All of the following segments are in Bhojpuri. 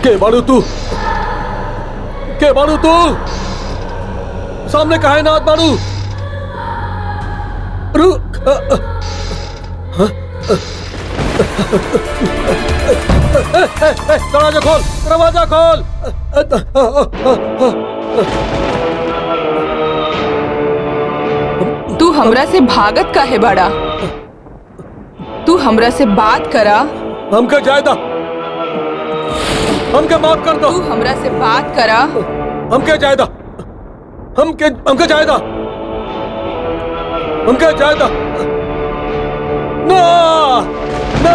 के बाड़ू तू? के बाड़ू तू? सामने काहे ना बाड़ू? रुक। दरवाजा खोल, दरवाजा खोल। तू हमरा से भागत काहे बाड़ा? तू हमरा से बात करा। हमके जायदा, हमके माफ कर दो। तू हमरा से बात करा। हमके जायदा, हमके जायदा, हमके जायदा। ना ना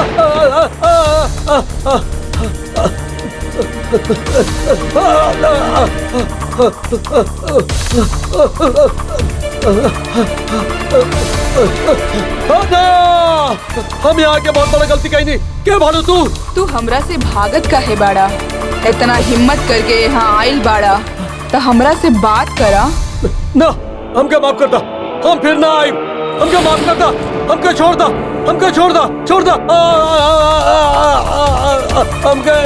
हम यहाँ के बहुत बड़ा गलती कही नहीं। क्या भालू तू? तू हमरा से भागत काहे बाड़ा? इतना हिम्मत करके यहाँ आइल बाड़ा तो हमरा से बात करा। ना, हमके माफ करता, हम फिर ना आए। हमके माफ करता, हमके छोड़ दा, हमके छोड़ दा, छोड़ दा। हमके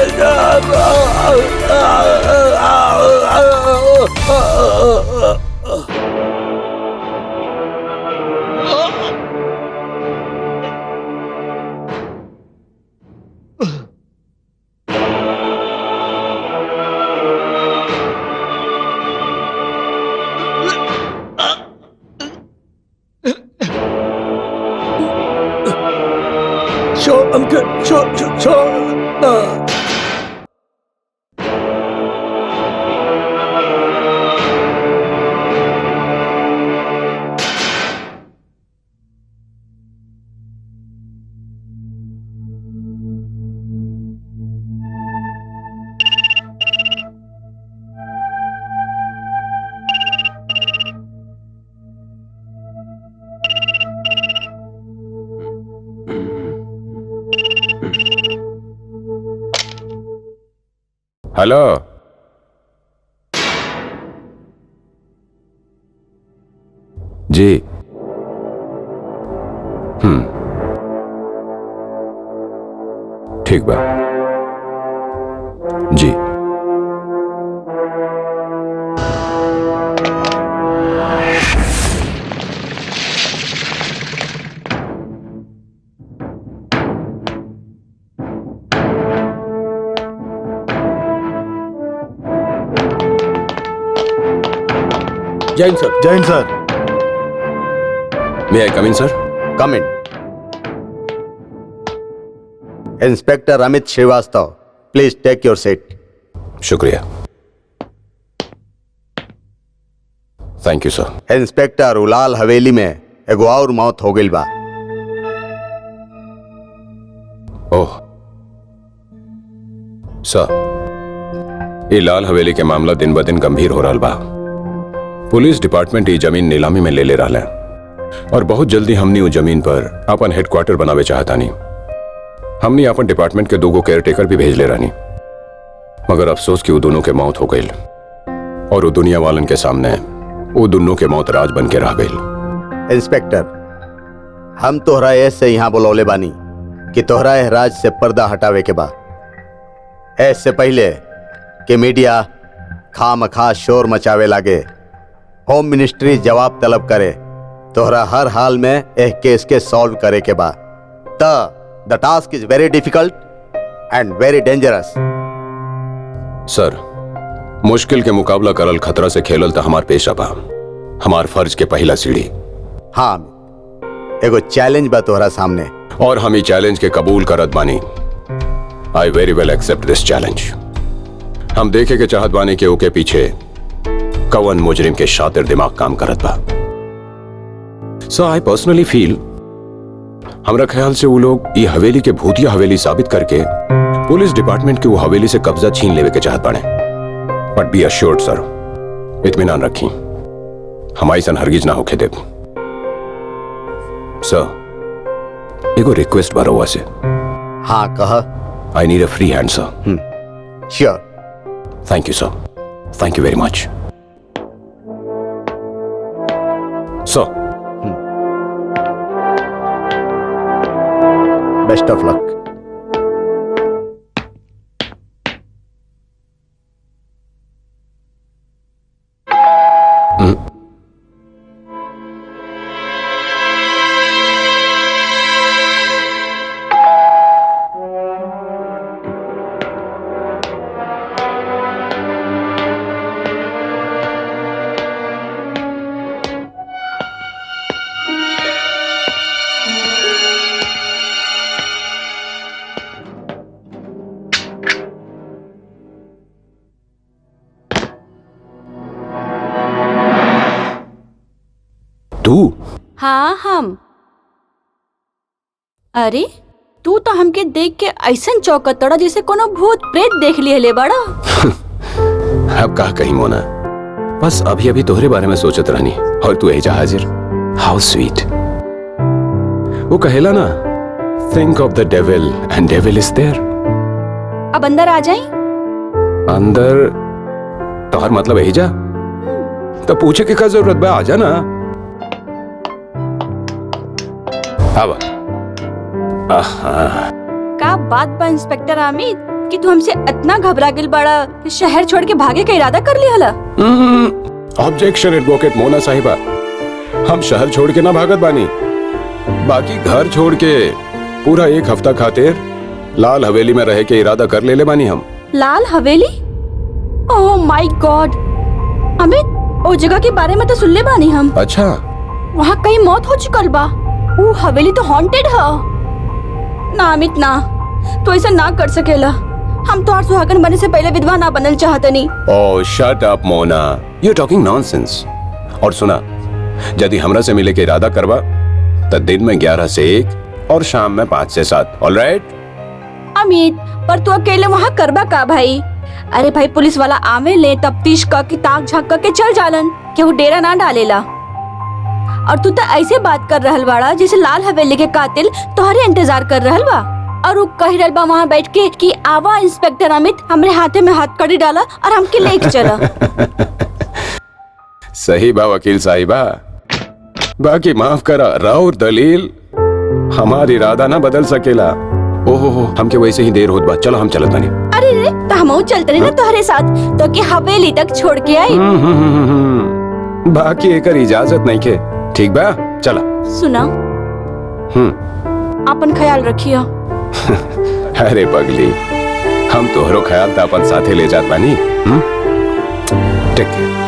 हेलो, जी। ठीक बा जी। जय हिंद सर। जय हिंद sir. May I come in sir? Come in. Inspector Amit Srivastava, please take your seat. शुक्रिया। Thank you sir. Inspector, Ulal Haveli में एगो और मौत हो गई बा। ओह सर, ये लाल हवेली के मामला दिन ब दिन गंभीर हो रहा बा। पुलिस डिपार्टमेंट ये जमीन नीलामी में ले रहा है और बहुत जल्दी हमने वो जमीन पर अपन हेडक्वार्टर बनावे चाहता नहीं। हमने अपन डिपार्टमेंट के 2 केयरटेकर भी भेज ले रहनी, मगर अफसोस कि वो दोनों के मौत हो गई और वो दुनिया वालन के सामने वो दोनों के मौत राज बन के रह गई। इंस्पेक्टर, हम तोहरा ऐसे यहाँ बुलौले बानी कि तोहरा राज से पर्दा हटावे के बा। ऐसे पहले कि मीडिया खामखा शोर मचावे लागे, होम मिनिस्ट्री जवाब तलब करे, तोहरा हर हाल में एक केस के सॉल्व करे के बा। The task is very difficult and very dangerous. Sir, मुश्किल के मुकाबला करल खतरा से खेलल तो हमार पेशा बा, हमार फर्ज के पहला सीढ़ी। हाँ, एगो चैलेंज बा तोहरा सामने और हम ये चैलेंज के कबूल करत बानी। I very well accept this challenge. हम देखे के चाहत बानी के ओके पीछे कवन मुजरिम के शातिर दिमाग काम करत बा। सो आई पर्सनली फील, हमरा ख्याल से वो लोग ये हवेली के भूतिया हवेली साबित करके पुलिस डिपार्टमेंट की वो हवेली से कब्जा छीन लेवे के चाहत बाड़े। बट बी अश्योर्ड सर, इत्मीनान रखी, हमारी सन हरगिज ना होके देव। सर, एगो रिक्वेस्ट बा रउआ से। हाँ, कह। I need a free hand sir. Sure. Thank you sir, thank you very मच सर। Best of luck. हाँ हम। अरे तू तो हमके देख के ऐसन चौकत तोड़ा जैसे कोनो भूत प्रेत देख लिए ले बड़ा। अब कहा कहीं मोना, बस अभी अभी तोहरे बारे में सोचत रहनी और तू एजा हाजिर। How sweet. वो कहेला ना, think of the devil and devil is there. अब अंदर आ जाई। अंदर तोहर मतलब एजा? तो पूछे के का जरूरत बा, आजा ना। आवा। का बात बा इंस्पेक्टर अमित कि तू हमसे इतना घबरा गिल बड़ा कि शहर छोड़ के भागे का इरादा कर लिया हला? ऑब्जेक्शन एडवोकेट मोना साहिबा, हम शहर छोड़ के ना भागत बानी, बाकी घर छोड़ के पूरा एक हफ्ता खातिर लाल हवेली में रह के इरादा कर ले बानी हम। लाल हवेली? ओह माय गॉड अमित, ओ जगह के बारे में तो सुन ले बानी हम। अच्छा, वहाँ कहीं मौत हो चुकल बा। वो हवेली तो हॉन्टेड है ना अमित ना, तो ऐसा ना कर सकेला। हम तो सुहागन बनने से पहले विधवा ना बनना चाहतनी। ओह shut up Mona, you talking nonsense. और सुना, यदि हमरा से मिले के इरादा करवा तो दिन में 11 से 1 और शाम में 5 से 7। ऑलराइट? अमित पर तू अकेले वहाँ करबा का भाई? अरे भाई पुलिस वाला आवे ले तफ्तीश का की ताक झाक के चल जालन, कि वो डेरा ना डालेला। और तू तो ऐसे बात कर रहल बाड़ा जैसे लाल हवेली के कातिल तोहरे इंतजार कर रहल बा। और वो कह रहल बा वहाँ बैठ के कि आवा इंस्पेक्टर अमित, हमरे हाथे में हाथ कड़ी डाला और हमके लेके चला। सही बा वकील साहिबा, बाकी माफ करा, राउर दलील हमारी इरादा ना बदल सकेला। ओहो, हमके वैसे ही देर होत बा, चलो हम चलत बानी। अरे रे, तो हम चलते ना तोहरे साथ, तो कि हवेली तक छोड़ के आई। बाकी एकर इजाजत नहीं के। ठीक बा, चला। सुना, अपन ख्याल रखियो। अरे पगली, हम तोहरो ख्याल तो अपन साथे ले जात बानी। Take care.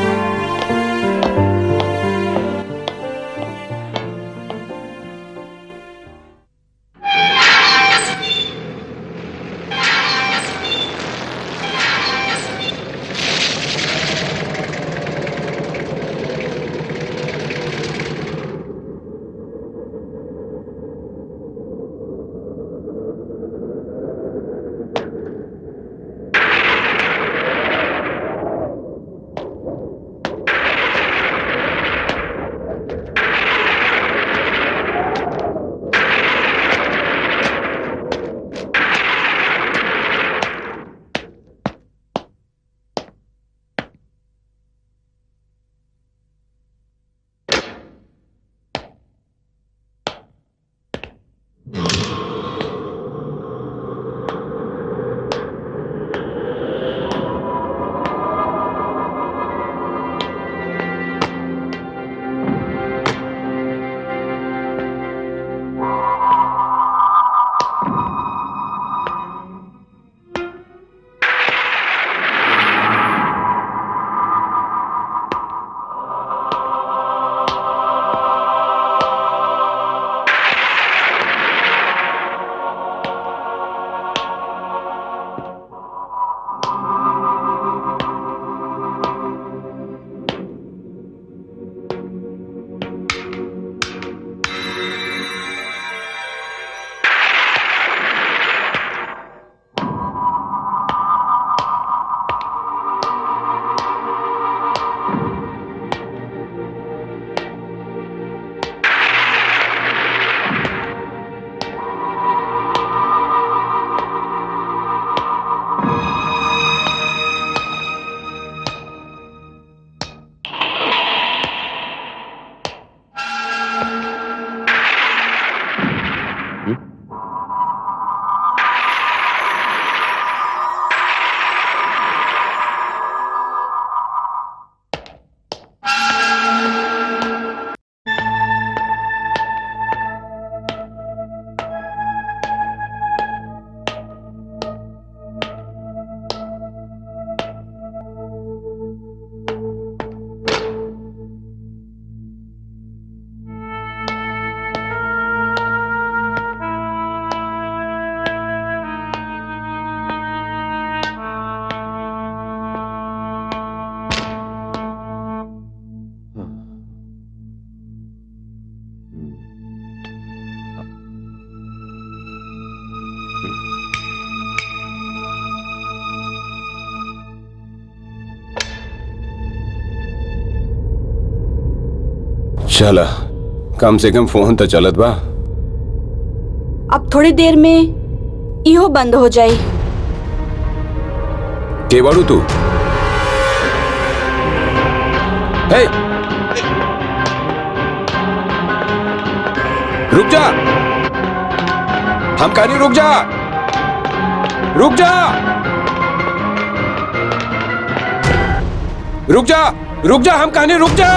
चला, कम से कम फोन तो चलत बा। अब थोड़ी देर में इहो बंद हो जाई। के बाड़ू तू? हे, रुक जा। हम कहानी रुक जा, रुक जा, रुक जा, रुक जा, हम कहानी रुक जा।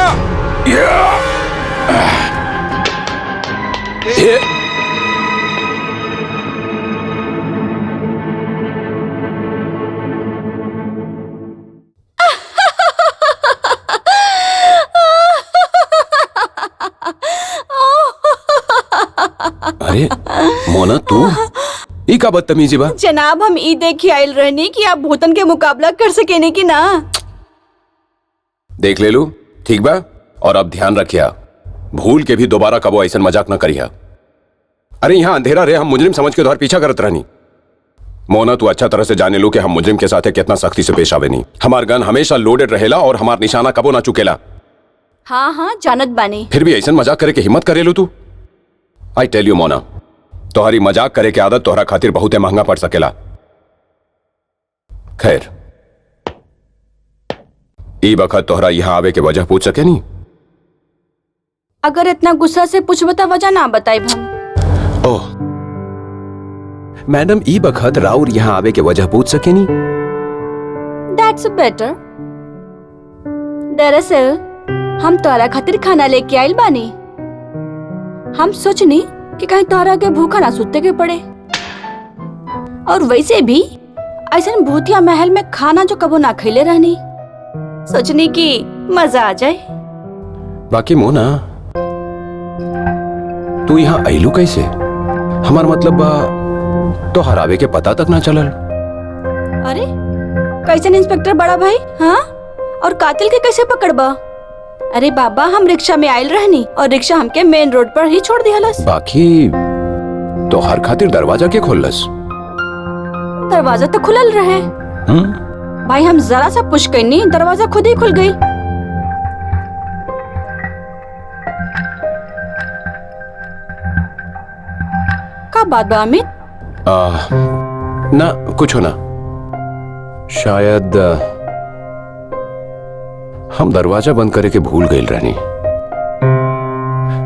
अरे मोना, तू ई का बदतमीजी बा? जनाब, हम ई देखी आयल रहनी कि आप भूतन के मुकाबला कर सकेने की ना। देख ले लू, ठीक बा। और अब ध्यान रखिया, भूल के भी दोबारा कबो ऐसा मजाक न करिया। अरे यहाँ अंधेरा रहे, हम मुजरिम समझ के तोहर पीछा करत रहनी। मोना, तू अच्छा तरह से जाने लो कि हम मुजरिम के साथ कितना सख्ती से पेश आवे नहीं। हमार गन हमेशा लोडेड रहेला और हमार निशाना कबो ना चुकेला। हाँ हाँ, जानत बानी। फिर भी ऐसा मजाक करे के हिम्मत करे लो तू। आई टेल यू मोना, तोहरी मजाक करे के आदत तोहरा खातिर बहुत महंगा पड़ सकेला। खैर, ई बखत तोहरा यहाँ आवे के वजह पूछ सके नहीं? अगर इतना गुस्सा से पूछबो त वजह ना बताई हम। ओह मैडम, ई बखत राउर यहाँ आवे के वजह पूछ सके नहीं? That's better. दरअसल हम तोरा खातिर खाना लेके आइल बानी। हम सोचनी कि कहीं तोरा के भूखा ना सुते के पड़े। और वैसे भी ऐसा भूतिया महल में खाना जो कबो ना खैले रहनी, सोचनी कि मजा आ जाए। बाकी मोना, तू यहाँ आइलू कैसे? हमार मतलब तो हरावे के पता तक ना चलल। अरे कैसे इंस्पेक्टर बड़ा भाई? हाँ, और कातिल के कैसे पकड़बा? अरे बाबा, हम रिक्शा में आयल रहनी और रिक्शा हमके मेन रोड पर ही छोड़ दियालस। बाकी तो हर खातिर दरवाजा के खोलस? दरवाजा तो खुलल रहे। भाई, हम जरा सा पुश करनी, दरवाजा खुद ही खुल गई। का बात बा अमित? ना कुछ हो ना। शायद हम दरवाजा बंद करे के भूल गए रहनी।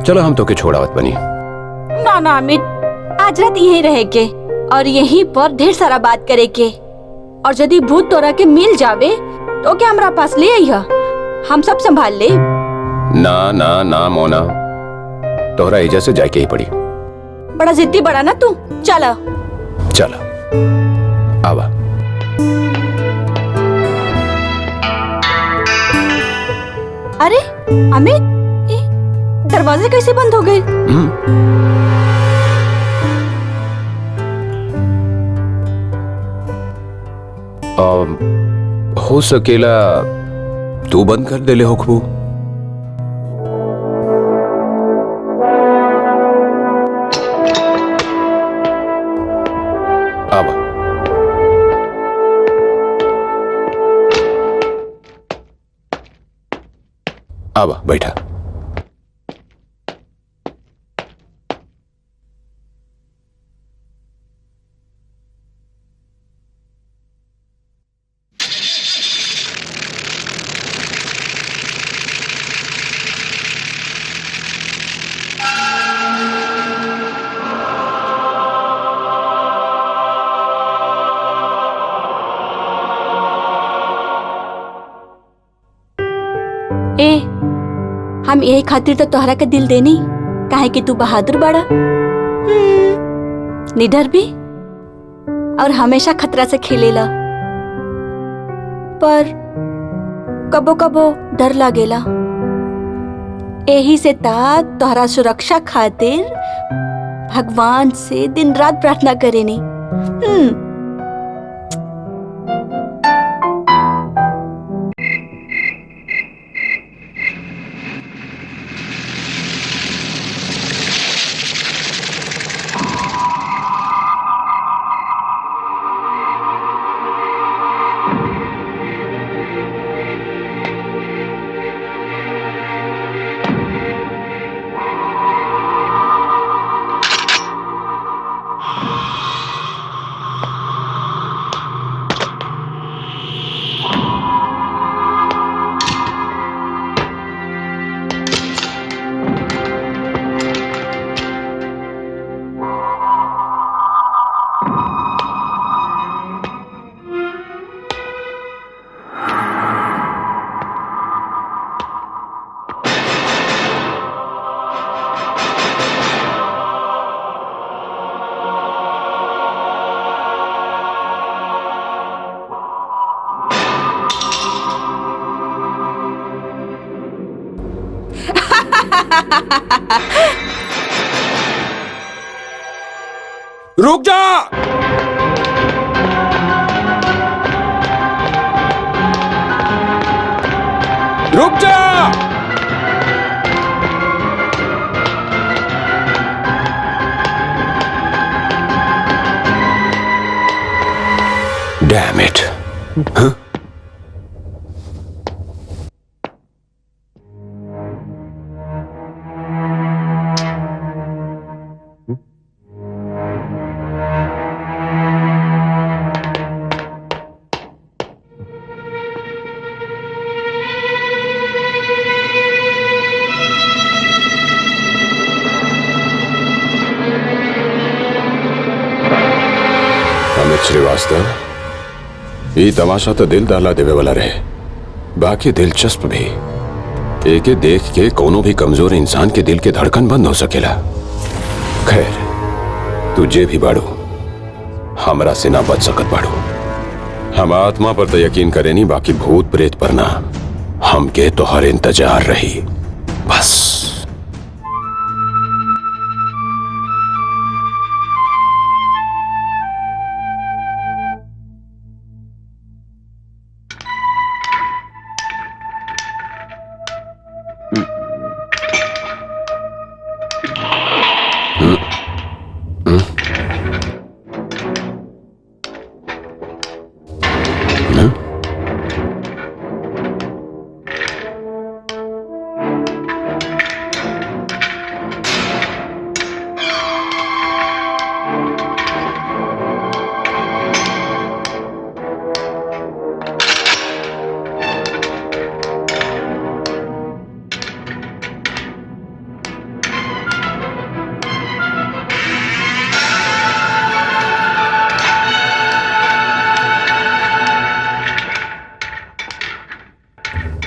चलो, हम तो के छोड़ावत बनी। ना ना अमित, आज रात यहीं रहे के और यहीं पर ढेर सारा बात करे के। और यदि भूत तोरा के मिल जावे तो क्या हमरा पास ले आइहा, हम सब संभाल ले। ना ना ना मोना, तोहरा एजा से जाके ही पड़ी। बड़ा जिद्दी बड़ा ना तू। चला चला, आवा। अरे अमित, दरवाजे कैसे बंद हो गए? हो सकेला तू बंद कर दे ले होखबू। आवा। आवा, बैठा। ए, हम यही खातिर तो तोहरा के दिल देनी, काहे कि तू बहादुर बड़ा, निडर भी और हमेशा खतरा से खेलेला। पर कबो कबो डर लागेला। यही से ता तोहरा सुरक्षा खातिर भगवान से दिन रात प्रार्थना करेनी। रुक जा। रुक जा। Damn it. Huh? Amit Srivastava, ये तमाशा तो दिल दहला देवे वाला रहे, बाकी दिलचस्प भी। एके देख के कोनो भी कमजोर इंसान के दिल के धड़कन बंद हो सकेला। खैर, तुझे भी बाड़ू, हमरा से ना बच सकत बाड़ू। हम आत्मा पर तो यकीन करे नहीं, बाकी भूत प्रेत पर ना। हमके तो हर इंतजार रही बस।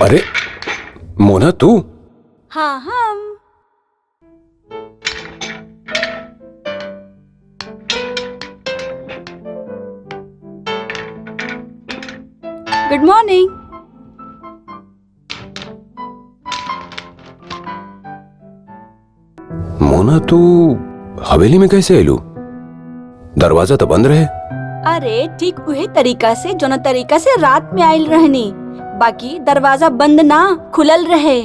अरे मोना, तू? हाँ, हम। Good morning. मोना, तू हवेली में कैसे आयलू? दरवाजा तो बंद रहे। अरे ठीक उहे तरीका से जोना तरीका से रात में आयल रहनी, बाकी दरवाजा बंद ना खुलल रहे।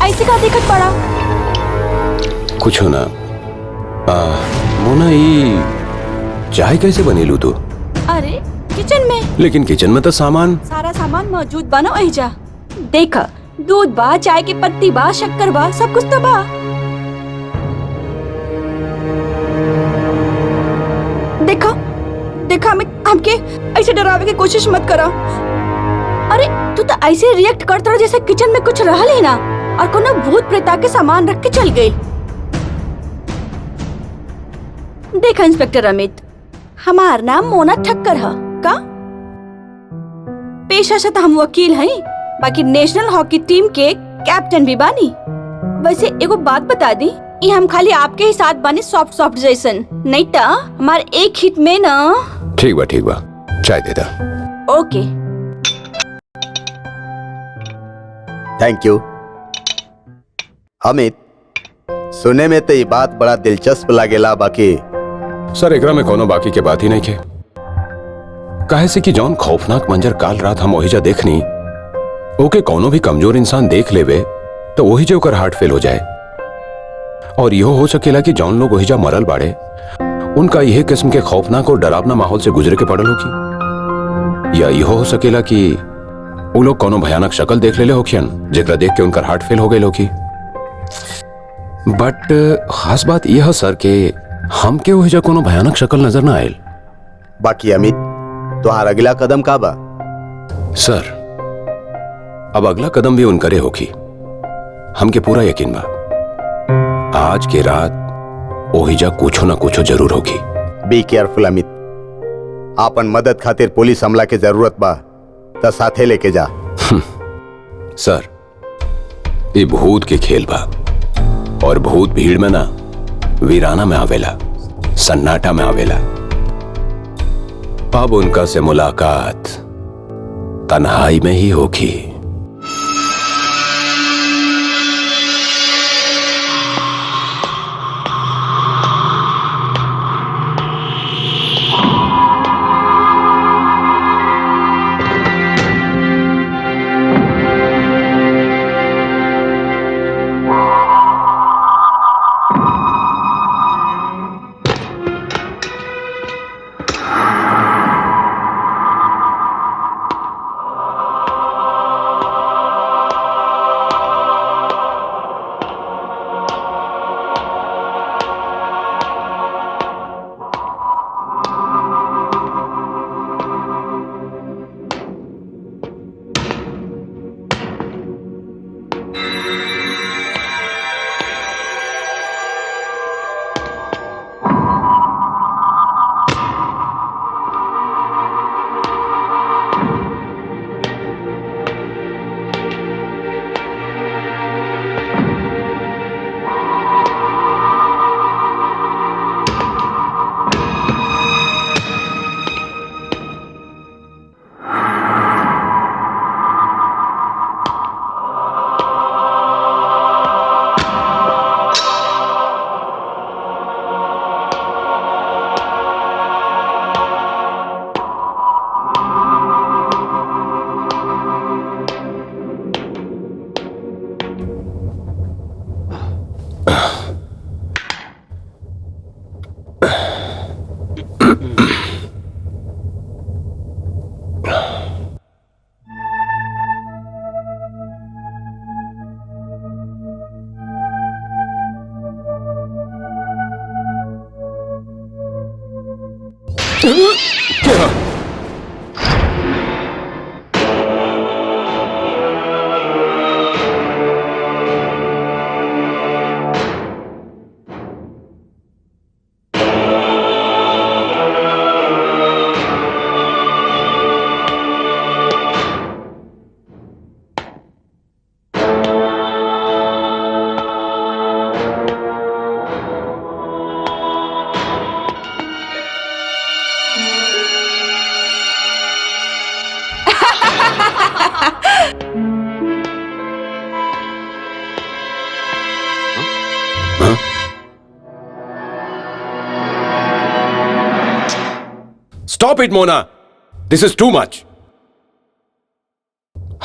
ऐसे का दिक्कत पड़ा? कुछ हो ना। मोना, ये चाय कैसे बनेलू तू? अरे किचन में। लेकिन किचन में तो सामान। सारा सामान मौजूद बा ना ओहिजा। देखा, दूध बा, चाय की पत्ती बा, शक्कर बा, सब कुछ तो बा। देखा देखा, हमके ऐसे डरावे की कोशिश मत करा। अरे तू तो ऐसे रिएक्ट करता रहा जैसे किचन में कुछ रहल ही ना, और कोनो भूत प्रेता के सामान रख के चल गई। देखा इंस्पेक्टर अमित, हमार नाम मोना ठक्कर है का? पेशा से तो हम वकील हैं, बाकी नेशनल हॉकी टीम के कैप्टन भी बानी। वैसे एगो बात बता दी, ये हम खाली आपके ही साथ बानी सॉफ्ट जैसन, नहीं तो हमारे एक हिट में ना। ठीक बा, चाय दे दा। ओके। Thank you. अमित, सुने में तो ये बात बड़ा दिलचस्प लागेला, बाकी सर एकरा में कोनो बाकी के बात ही नहीं के। काहे से कि जौन खौफनाक मंजर काल रात हम ओहिजा देखनी, ओके कोनो भी कमजोर इंसान देख लेवे तो वही जो ओकर हार्ट फेल हो जाए। और यो हो सकेला कि जौन लोग ओहिजा मरल बाड़े, उनका यह किस्म के खौफनाक और डरावना माहौल से गुजरे के पड़ल होगी, या यो हो सकेला कि वो लोग कोनो भयानक शक्ल देख लेले होखियन, जेकरा देख के उनका हार्ट फेल हो गए होगी। बट खास बात यह है सर के हमके ओहिजा कोनो भयानक शक्ल नजर ना आयल। बाकी अमित, तुम्हारा अगला कदम का बा? सर, अब अगला कदम भी उनकरे होगी, हमके पूरा यकीन बा। आज के रात ओहिजा कुछो ना कुछो जरूर होगी। बी केयरफुल अमित, आपन मदद खातिर पुलिस हमला के जरूरत बा तो साथे लेके जा। सर, ये भूत के खेल बा, और भूत भीड़ में ना वीराना में आवेला, सन्नाटा में आवेला। अब उनका से मुलाकात तन्हाई में ही होगी। Stop it Mona, this is too much.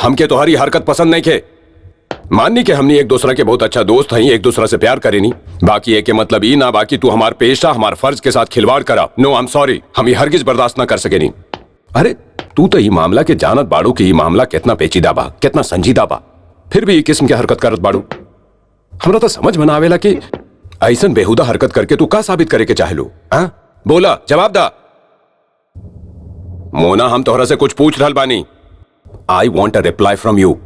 हमके तुम्हारी हरकत पसंद नहीं के। माननी के हमनी एक दूसरा के बहुत अच्छा दोस्त हैं, एक दूसरा से प्यार करेनी। बाकी एक के मतलब ई ना बाकी तू हमार पेशा हमार फर्ज के साथ खिलवाड़ करा। नो आई एम सॉरी, हम ये हरगिज बर्दाश्त ना कर सके नहीं। अरे तू तो ये मामला के जानत बाड़ू कि ये मामला कितना पेचीदा बा, कितना संजीदा बा, फिर भी ये किस्म की हरकत करत बाड़ू। हमरा तो समझ में ना आवेला कि ऐसन बेहुदा हरकत करके तू का साबित करे के चाहलू? हाँ बोला, जवाब दा। मोना हम तोहरा से कुछ पूछ रहल बानी। I want a reply from you.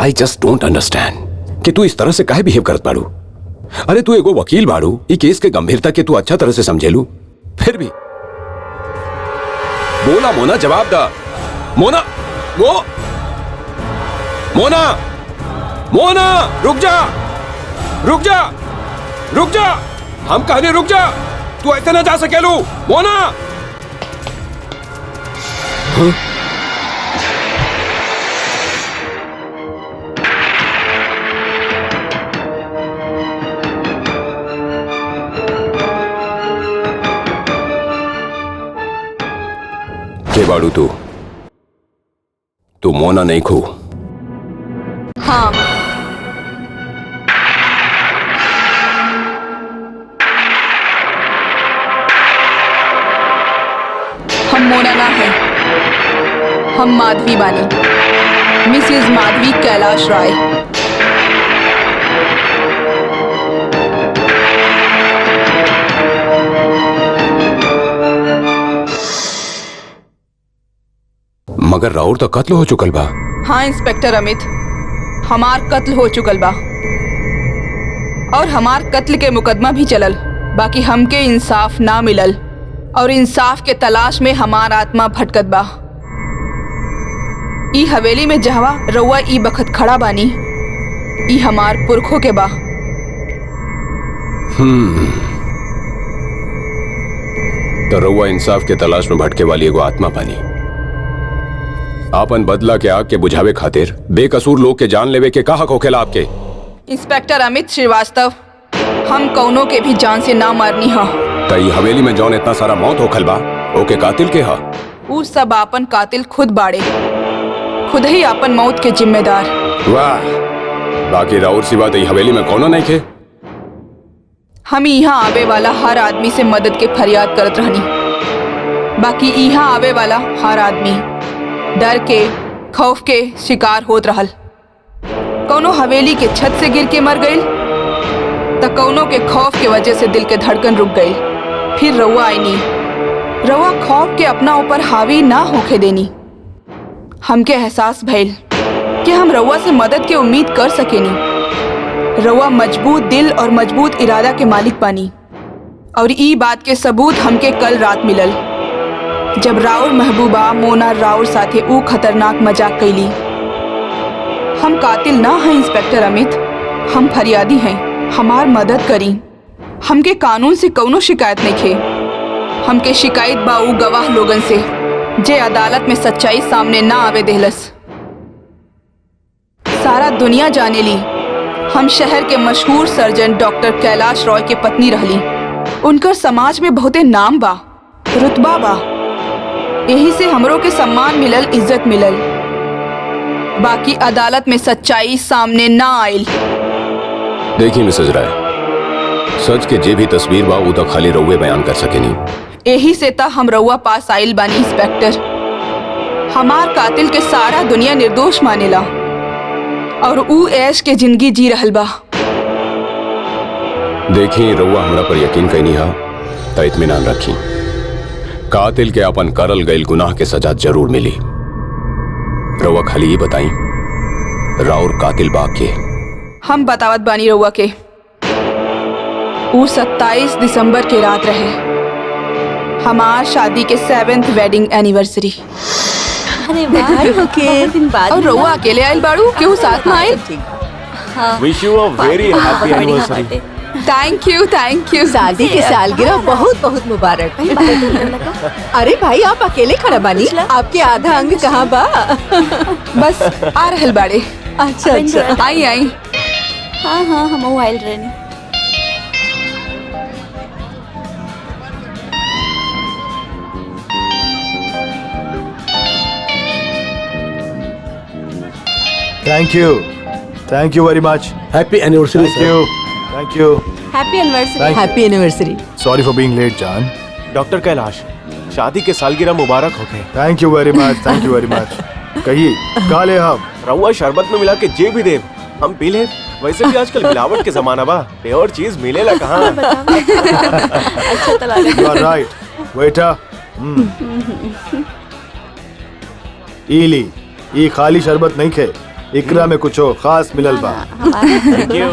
I just don't understand कि तू इस तरह से काहे बिहेव करत बाड़ू। अरे तू एगो वकील बाड़ू, ई केस के गंभीरता के तू अच्छा तरह से समझेलू, फिर भी बोला मोना, जवाब दा। मोना मोना मोना रुक जा, रुक जा, रुक जा, हम कहने रुक जा, तू ऐसे ना जा सकेलू मोना। के बाड़ू तू मोना नहीं खू? हाँ, हम मोना ना है, हम माधवी बानी, मिसेस माधवी कैलाश राय। मगर राउर तो कत्ल हो चुकल बा। हाँ इंस्पेक्टर अमित, हमार कत्ल हो चुकल बा और हमार कत्ल के मुकदमा भी चलल। बाकी हमके इंसाफ ना मिलल और इंसाफ के तलाश में हमार आत्मा भटकत बा। ई हवेली में जहवा रउआ ई बखत खड़ा बानी, ई हमार पुरखों के बा। तो रउआ इंसाफ के तलाश में भटके वाली एगो आत्मा पानी। आपन बदला के आग के बुझावे खातिर बेकसूर लोग के जान लेवे के का हक होखेला आपके? इंस्पेक्टर अमित श्रीवास्तव, हम कौनों के भी जान से ना मारनी हा। तई हवेली में जौन इतना सारा मौत होखल बा ओके कातिल के हा? उ सब आपन कातिल खुद बाड़े, खुद ही आपन मौत के जिम्मेदार। वाह, बाकी राउर सिवा तई हवेली में कौनो नहीं खे? हम यहाँ आवे वाला हर आदमी से मदद के फरियाद करत रहनी, बाकी यहाँ आवे वाला हर आदमी डर के खौफ के शिकार होत रहल। कौनो हवेली के छत से गिर के मर गईल, तो कौनो के खौफ के वजह से दिल के धड़कन रुक गई। फिर रउआ आईनी, रउआ खौफ के अपना ऊपर हावी ना होके देनी। हमके एहसास भइल कि हम रउआ से मदद के उम्मीद कर सकेनी। रउआ मजबूत दिल और मजबूत इरादा के मालिक बानी, और ई बात के सबूत हमके कल रात मिलल जब राउर महबूबा मोना राउर साथे ऊ खतरनाक मजाक कैली। हम कातिल ना हैं इंस्पेक्टर अमित, हम फरियादी हैं। हमार मदद करी। हमके कानून से कौनो शिकायत नहीं खे। हमके शिकायत बा ऊ गवाह लोगन से जे अदालत में सच्चाई सामने ना आवे देहलस। सारा दुनिया जाने ली हम शहर के मशहूर सर्जन डॉक्टर कैलाश रॉय के पत्नी रहली। उनकर समाज में बहुते नाम बा, रुतबा बा, यही से हमरों के सम्मान मिलल, इज्जत मिलल। बाकी अदालत में सच्चाई सामने ना आयल। देखिए मिसेज राय, सच के जे भी तस्वीर बा उ तो खाली रउए बयान कर सकेनी। यही से ता हम रउआ पास आइल बानी इंस्पेक्टर। हमार कातिल के सारा दुनिया निर्दोष मानेला और ऊ ऐश के जिंदगी जी रहल बा। देखिए रउआ हमरा पर यकीन कैनी हा तो इत्मीनान रखी। कातिल के अपन करल गईल गुनाह के सजा जरूर मिली। रउआ खाली ये बताई राउर कातिल बा के? हम बतावत बानी रउआ के। ऊ 27 दिसंबर के रात रहे, हमार शादी के 7th वेडिंग एनिवर्सरी। अरे वाह, ओके दिन बाद। और रउआ अकेले आइल बाड़ू, केहू साथ में आइल? Wish you a very happy anniversary. Thank you, thank you. शादी की सालगिरह बहुत बहुत मुबारक। अरे भाई, आप अकेले खड़ा बानी, आपके आधा अंग कहाँ बा? बस आ रहल बाड़े। अच्छा अच्छा, आई आई। हाँ हाँ, हम आइल रहनी। Thank you very much. Happy anniversary Thank you. Happy anniversary. Happy anniversary. Sorry for being late, John. Doctor Kailash, शादी के सालगिरह मुबारक हो गए। Thank you very much. कहिए, का ले हम? रउआ शरबत में मिला के जे भी दे हम पी ले। वैसे भी आजकल मिलावट के जमाना बा, प्योर चीज मिलेला कहाँ? अच्छा तो लगा। You are right. Waiter. इली, ये खाली शरबत नहीं खे, इकरा में कुछ खास मिलल बा। Thank you.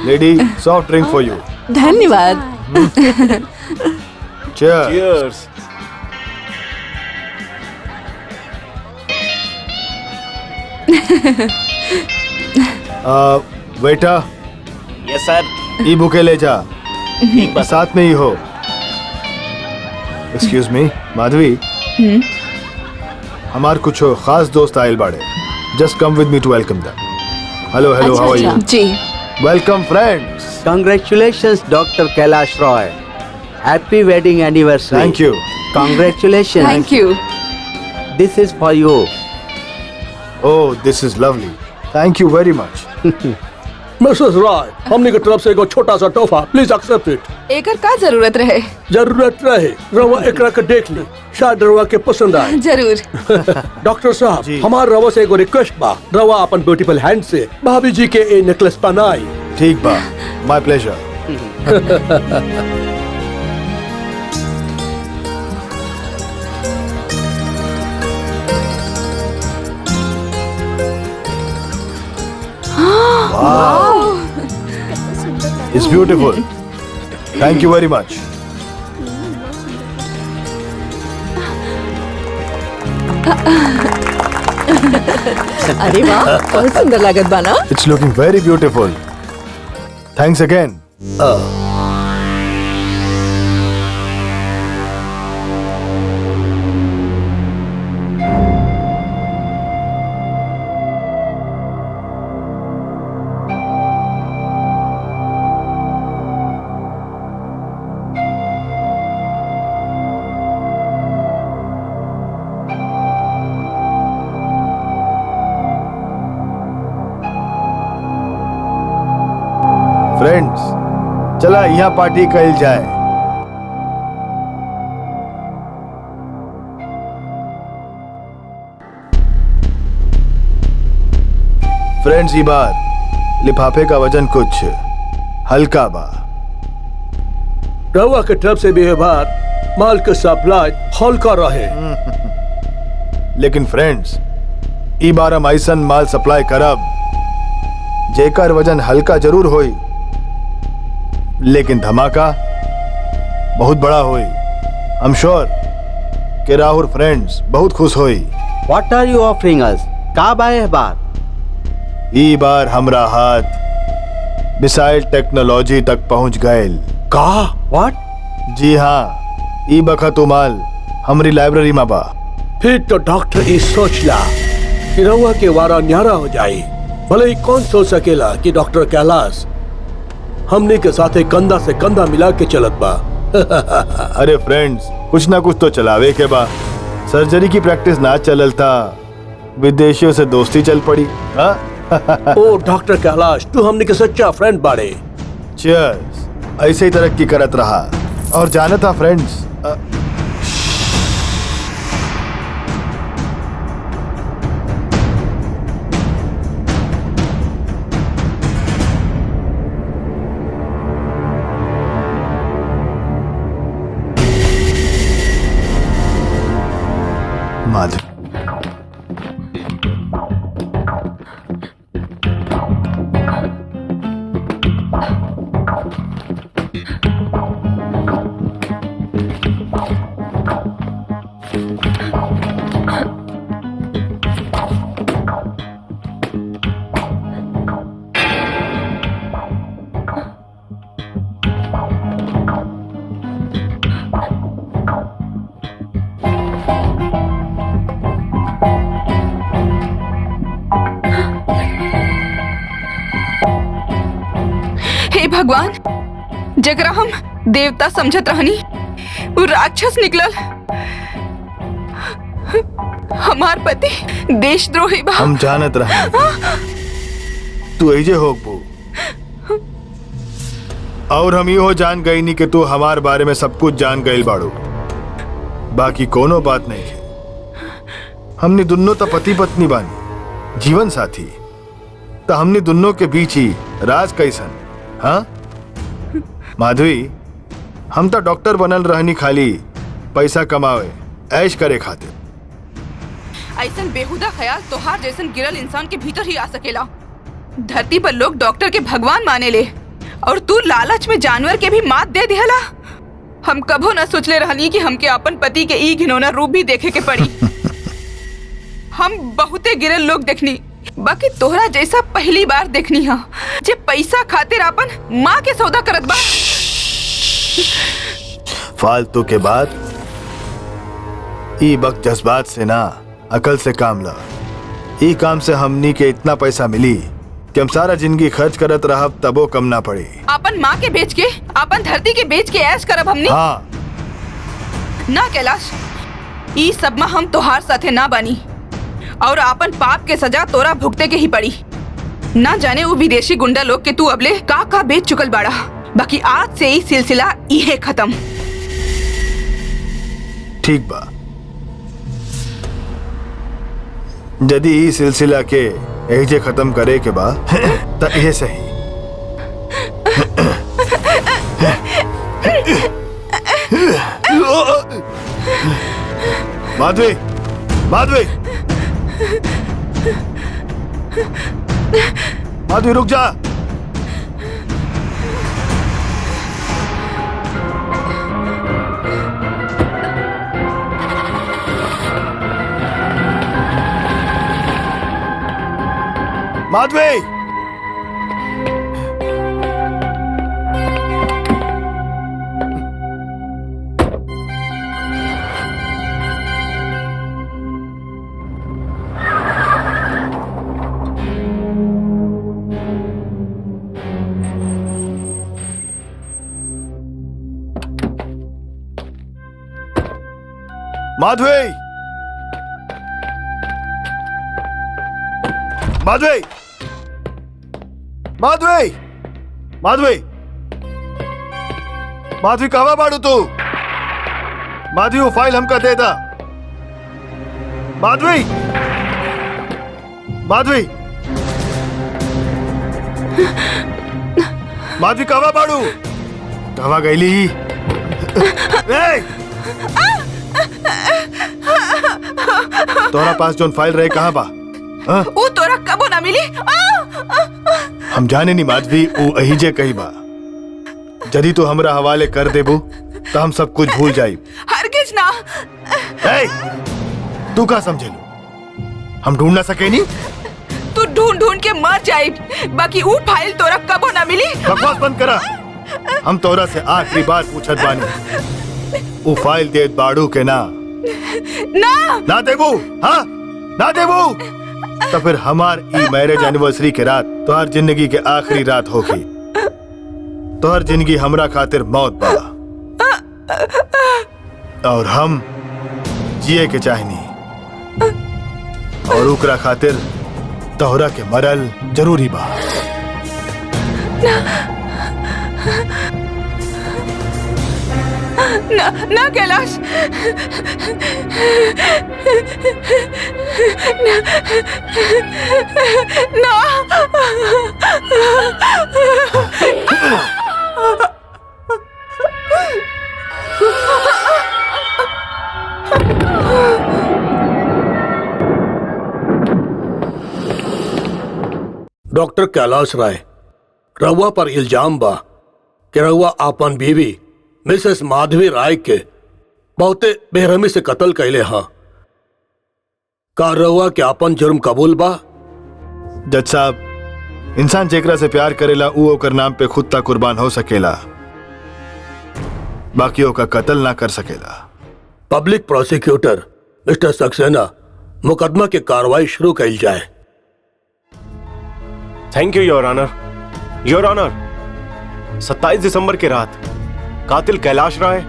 Lady, soft drink for you. धन्यवाद। Cheers. Cheers. वेटर, यस सर। ई बुके ले जा, ठीक बा। साथ में ही हो। एक्सक्यूज मी, माधवी, हमार कुछ खास दोस्त आयल बाड़े। Just come with me to welcome them. Hello, how are you? जी, welcome friends. Congratulations, Dr. Kailash Roy. Happy wedding anniversary. Thank you. Congratulations. Thank you. This is for you. Oh, this is lovely. Thank you very much. Mrs Rai, हमने की तरफ से एक छोटा सा तोहफा, प्लीज एक्सेप्ट इट। एकर का जरूरत रहे? जरूरत रहे, रवा एकरा के देख ली, शायद रवा के पसंद आए। जरूर। डॉक्टर साहब, जी। हमार रवा से एगो रिक्वेस्ट बा, रवा अपन ब्यूटीफुल हैंड से भाभी जी के ए नेकलेस पहनाई। ठीक बा, my pleasure. Wow. It's beautiful. Thank you very much. अरे वाह, बहुत सुंदर लागत बा ना? It's looking very beautiful. Thanks again. Friends, चला यहाँ पार्टी कल जाए। फ्रेंड्स, ये बार लिफाफे का वजन कुछ हल्का बा। रवा के तरफ से भी बार माल के सप्लाई हल्का रहे। लेकिन फ्रेंड्स, ई बार हम ऐसन माल सप्लाई करब जेकर वजन हल्का जरूर होई, लेकिन धमाका बहुत बड़ा होई। आई एम श्योर कि राहुल फ्रेंड्स बहुत खुश होई। What are you offering us? का बाय बार? ई बार हमरा हाथ मिसाइल टेक्नोलॉजी तक पहुंच गए। का? What? जी हाँ, ई बखत माल हमरी लाइब्रेरी में बा। फिर तो डॉक्टर इस सोचला कि रवा के वारा न्यारा हो जाए। भले ही कौन सोच सकेला कि डॉक्टर कैलाश हमने के साथे कंधा से कंधा मिला के चलत बा। अरे फ्रेंड्स, कुछ ना कुछ तो चलावे के बा। सर्जरी की प्रैक्टिस ना चलल था, विदेशियों से दोस्ती चल पड़ी। हाँ? ओ डॉक्टर कैलाश, तू हमने के सच्चा फ्रेंड बाड़े। चीयर्स, ऐसे ही तरक्की करत रहा। और जाना था फ्रेंड्स, माधव, हे भगवान, जगरा हम देवता समझत रहनी वो राक्षस निकलल। हमार पति देशद्रोही बा। हम जानत रहे तू ऐजे होगबू, और हम यो जान गई नी कि तू हमार बारे में सब कुछ जान गईल बाड़ू। बाकी कोनो बात नहीं है। हमने दुन्नो तो पति पत्नी बानी, जीवन साथी। तो हमने दुन्नो के बीच ही राज कैसन? हाँ माधवी, हम तो डॉक्टर बनल रहनी खाली पैसा कमावे ऐश करे खातिर। ऐसन बेहुदा ख्याल तोहार जैसन गिरल इंसान के भीतर ही आ सकेला। धरती पर लोग डॉक्टर के भगवान माने ले, और तू लालच में जानवर के भी मात दे दिहला। हम कभो न सोचले रहनी कि हमके अपन पति के ई घिनौना रूप भी देखे के पड़ी। हम बहुते गिरल लोग देखनी, बाकी तोहरा जैसा पहली बार देखनी हा जे पैसा खातिर अपन माँ के सौदा करत बा। फालतू के बाद ई वक्त जज्बात से ना, अकल से काम ला। ई काम से हमनी के इतना पैसा मिली कि हम सारा जिंदगी खर्च करत रहब तबो कम ना पड़ी। अपन माँ के बेच के, अपन धरती के बेच के ऐश करब हमनी। हाँ ना कैलाश, ई सब में हम तोहार साथे ना बनी, और अपन पाप के सजा तोरा भुगते के ही पड़ी। ना जाने वो विदेशी गुंडा लोग के तू अबले का बेच चुकल बाड़ा। बाकी आज से ही सिलसिला इहे खत्म। ठीक बा, यदि ई सिलसिला के एजे खत्म करे के बा त इहे सही। माधवी, माधवी, माधवी रुक जा। माधवी, माधवी, माधवी, माधवी, माधवी, माधवी कहवा बाड़ू तू? माधवी वो फाइल हमका दे दा। माधवी, माधवी, माधवी कहवा बाड़ू? कहवा गईली? तोरा पास जोन फाइल रहे कहाँ बा? वो तोरा कबो ना मिली। हम जाने नहीं माधवी, वो अहिजे कही बा। यदि तू हमरा हवाले कर देबू तो हम सब कुछ भूल जाई। हरगिज ना। तू का समझे लू? हम ढूंढ ना सके नहीं? तू ढूंढ ढूंढ के मर जाए, बाकी वो फाइल तोरा कबो ना मिली। बकवास बंद करा। हम तोरा से आखिरी बार पूछत बानी, वो फाइल दे बाड़ू के ना? ना देबू? हाँ ना देबू तो फिर हमार ई मैरिज एनिवर्सरी के रात तोहर जिंदगी के आखिरी रात होगी। तोहर जिंदगी हमरा खातिर मौत बा और हम जिए के चाहनी, और उकरा खातिर तोहरा के मरल जरूरी बा। ना ना कैलाश, ना। डॉक्टर कैलाश राय, रउआ पर इल्जाम बा कि रउआ आपन बीवी मिसेस माधवी राय के बहुते बेरहमी से कत्ल कैले हाँ। का रउआ के आपन जुर्म कबूल बा? जज साहब, इंसान जेकरा से प्यार करेला ऊ ओकर नाम पे खुद ता कुर्बान हो सकेला, बाकी ओका कत्ल ना कर सकेला। पब्लिक प्रोसिक्यूटर मिस्टर सक्सेना, मुकदमा की कार्रवाई शुरू कइल जाए। Thank you your honour. Your honour, 27 दिसंबर की रात कातिल कैलाश राय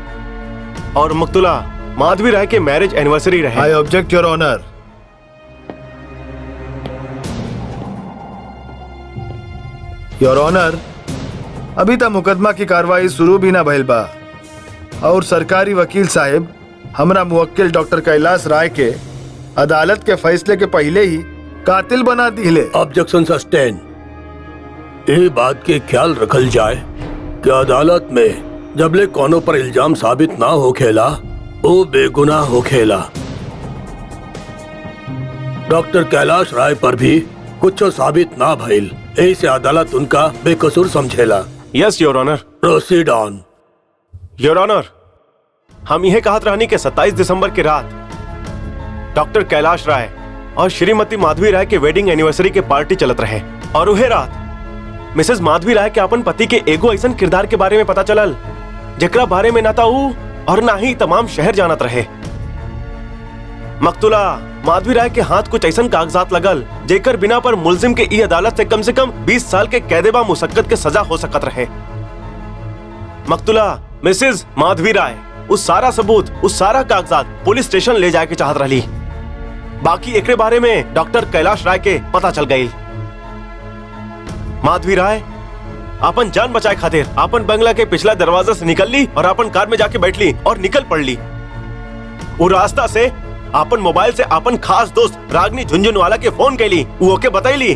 और मकतूला माधवी राय के मैरिज एनिवर्सरी रहे। I object your honour. Your honour, अभी तक मुकदमा की कार्रवाई शुरू भी ना भइल बा और सरकारी वकील साहब हमरा मुवक्किल डॉक्टर कैलाश राय के अदालत के फैसले के पहले ही कातिल बना दिले। Objection sustain. ये बात के ख्याल रखल जाए कि अदालत में जबले कोनो पर इल्जाम साबित ना हो खेला वो बेगुनाह हो खेला। डॉक्टर कैलाश राय पर भी कुछ साबित ना भइल, ऐसे अदालत उनका बेकसूर समझेला। Yes your honour. Proceed on. Your honour, हम यह कहत रहनी कि 27 दिसंबर की रात डॉक्टर कैलाश राय और श्रीमती माधवी राय के वेडिंग एनिवर्सरी के पार्टी चलत रहे और उहे रात मिसेस माधवी राय के अपन पति के एगो ऐसन किरदार के बारे में पता चलल जेकरा बारे में ना ता ऊ और ना ही तमाम शहर जानत रहे। मकतूला माधवी राय के हाथ कुछ ऐसन कागजात लगल जेकर बिना पर मुलजिम के ई अदालत से कम 20 साल के कैदेबा मुसक्कत के सजा हो सकत रहे। मकतूला मिसेस माधवी राय उस सारा सबूत, उस सारा कागजात पुलिस स्टेशन ले जाके चाहत रही, बाकी एकरे बारे में डॉक्टर कैलाश राय के पता चल गई। माधवी राय अपन जान बचाए खातिर अपन बंगला के पिछला दरवाजा से निकल ली और अपन कार में जाके बैठ ली और निकल पड़ ली। वो रास्ता से अपन मोबाइल से अपन खास दोस्त रागनी झुंझुनवाला के फोन कैली, वो ओके बतैली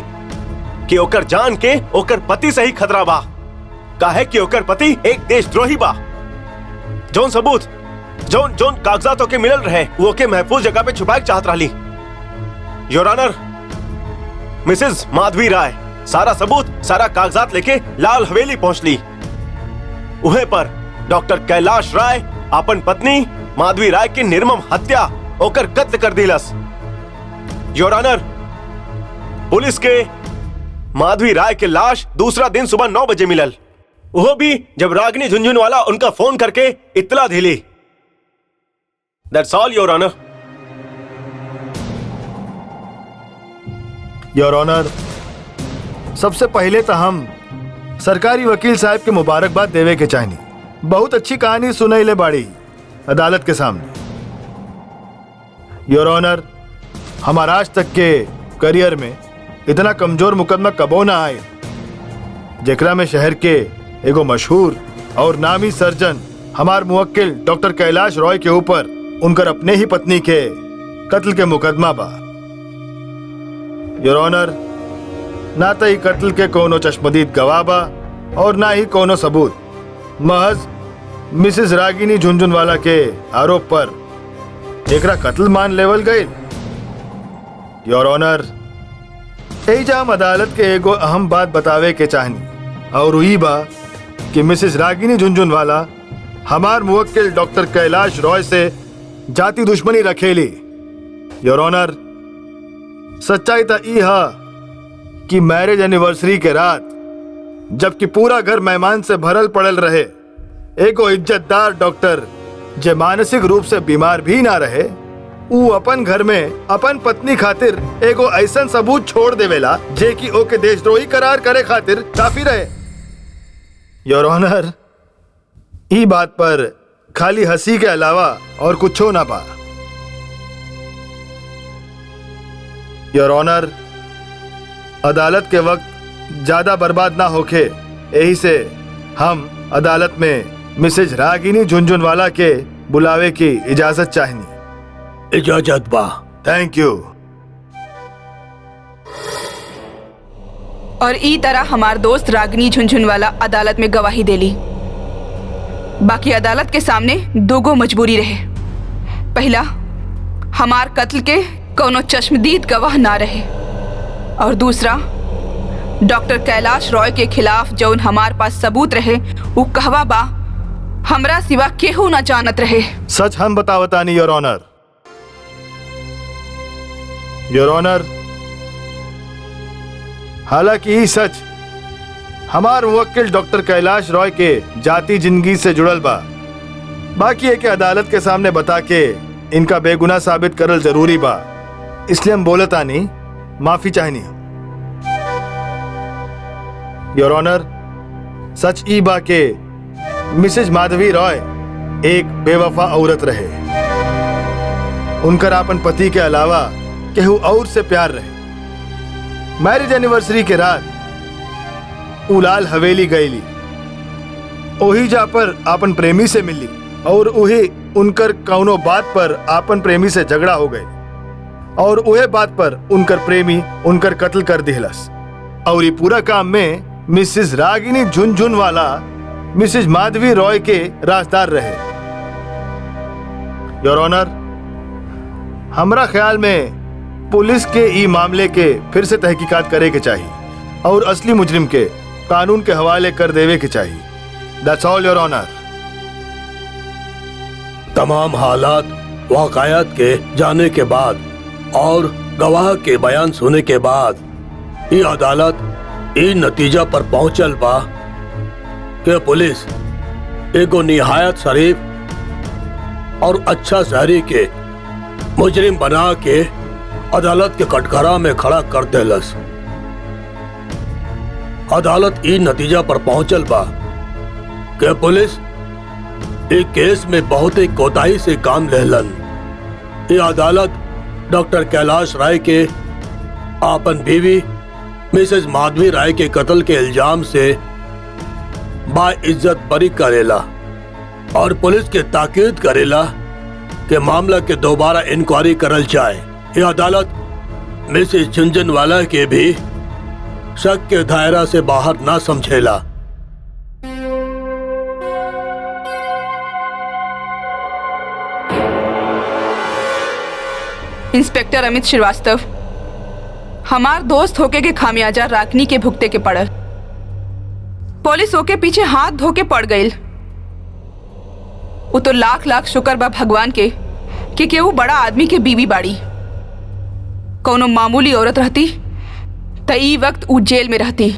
कि ओकर जान के ओकर पति से ही खतरा बा, काहे कि ओकर पति एक देशद्रोही बा। जोन सबूत जोन जोन कागजातों के मिलल रहे वो के महफूज जगह पे छुपाए चाहत रही। योर ऑनर, मिसेस माधवी राय सारा सबूत, सारा कागजात लेके लाल हवेली पहुंच ली। उहे पर डॉक्टर कैलाश राय अपन पत्नी माधवी राय की निर्मम हत्या होकर कत्ल कर दिलस। योर ऑनर, पुलिस के माधवी राय के लाश दूसरा दिन सुबह 9 बजे मिलल, वो भी जब रागनी झुंझुनवाला उनका फोन करके इत्तला दिली। That's all your honour. Your honour, सबसे पहले तो हम सरकारी वकील साहब के मुबारकबाद देवे के चाहनी। बहुत अच्छी कहानी सुनैले बाड़ी अदालत के सामने। योर ऑनर, हमारा आज तक के करियर में इतना कमजोर मुकदमा कबो ना आए। जेकरा में शहर के एगो मशहूर और नामी सर्जन हमार मुवक्किल डॉक्टर कैलाश रॉय के ऊपर उनकर अपने ही पत्नी के कत्ल के मुकदमा बा। योर ऑनर, ना तो ही कत्ल के कोनो चश्मदीद गवाह बा और ना ही कोनो सबूत। महज मिसेस रागिनी झुनझुनवाला के आरोप पर एकरा कत्ल मान लेवल गई। योर ऑनर, एजा हम अदालत के एगो अहम बात बतावे के चाहनी और वही बा कि मिसेस रागिनी झुनझुनवाला हमार मुवक्किल डॉक्टर कैलाश रॉय से जाति दुश्मनी रखेली। योर ऑनर, सच्चाई तो ई हा कि मैरिज एनिवर्सरी के रात जबकि पूरा घर मेहमान से भरल पड़ल रहे, एगो इज्जतदार डॉक्टर जे मानसिक रूप से बीमार भी ना रहे, ऊ अपन घर में अपन पत्नी खातिर एगो ऐसा सबूत छोड़ देवेला जे कि ओके देशद्रोही करार करे खातिर काफी रहे। योर ऑनर, ई बात पर खाली हंसी के अलावा और कुछ हो ना पा। योर ऑनर, अदालत के वक्त ज्यादा बर्बाद ना होके, यही से हम अदालत में मिसेज रागिनी झुनझुनवाला के बुलावे की इजाजत चाहनी। इजाजत बा। Thank you. और ई तरह हमार दोस्त रागिनी झुनझुनवाला अदालत में गवाही देली। बाकी अदालत के सामने दोगो मजबूरी रहे। पहला, हमार कत्ल के कोनो चश्मदीद गवाह ना रहे, और दूसरा, डॉक्टर कैलाश रॉय के खिलाफ जौन हमार पास सबूत रहे वो कहवा बा हमरा सिवा केहू ना जानत रहे। सच हम बतावतानी योर ऑनर। योर ऑनर, हालांकि ये सच हमार मुवक्किल डॉक्टर कैलाश रॉय के जाति जिंदगी से जुड़ल बा, बाकी है कि अदालत के सामने बता के इनका बेगुनाह साबित करल जरूरी बा, इसलिए हम बोलतानी माफी चाहनी। योर ऑनर, सच ई बा के मिसेज माधवी रॉय एक बेवफा औरत रहे। उनकर अपन पति के अलावा केहू और से प्यार रहे। मैरिज एनिवर्सरी के रात उलाल हवेली गईली, ओही जा पर आपन प्रेमी से मिली और उही उनकर कौनो बात पर आपन प्रेमी से झगड़ा हो गई और उहे बात पर उनकर प्रेमी उनकर कत्ल कर दिहलस। और ये पूरा काम में मिसेस रागिनी झुनझुनवाला मिसेस माधवी रॉय के राजदार रहे। योर ऑनर, हमरा ख्याल में पुलिस के ई मामले के फिर से तहकीकात करे के चाहिए और असली मुजरिम के कानून के हवाले कर देवे के चाहिए। That's all your honour. तमाम हालात वाकयात के जाने के बाद और गवाह के बयान सुनने के बाद ये अदालत ई नतीजा पर पहुंचल बा कि पुलिस एगो निहायत शरीफ और अच्छा शहरी के मुजरिम बना के अदालत के कटघरा में खड़ा कर देलस। अदालत ई नतीजा पर पहुंचल बा कि पुलिस एक केस में बहुत ही कोताही से काम लेहलन। ये अदालत डॉक्टर कैलाश राय के आपन बीवी मिसेज माधवी राय के कत्ल के इल्जाम से बाइज्जत बरी करेला और पुलिस के ताकीद करेला कि मामला के दोबारा इंक्वायरी करल जाए। ये अदालत मिसेज झुनझुनवाला के भी शक के दायरा से बाहर ना समझेला। इंस्पेक्टर अमित श्रीवास्तव, हमार दोस्त होके के खामियाजा रागिनी के भुगते के पड़ल। पुलिस ओके पीछे हाथ धो के पड़ गई। वो तो लाख लाख शुक्र बा भगवान के कि केहू बड़ा आदमी के बीवी बाड़ी। कौनो मामूली औरत रहती तो ई वक्त ऊ जेल में रहती।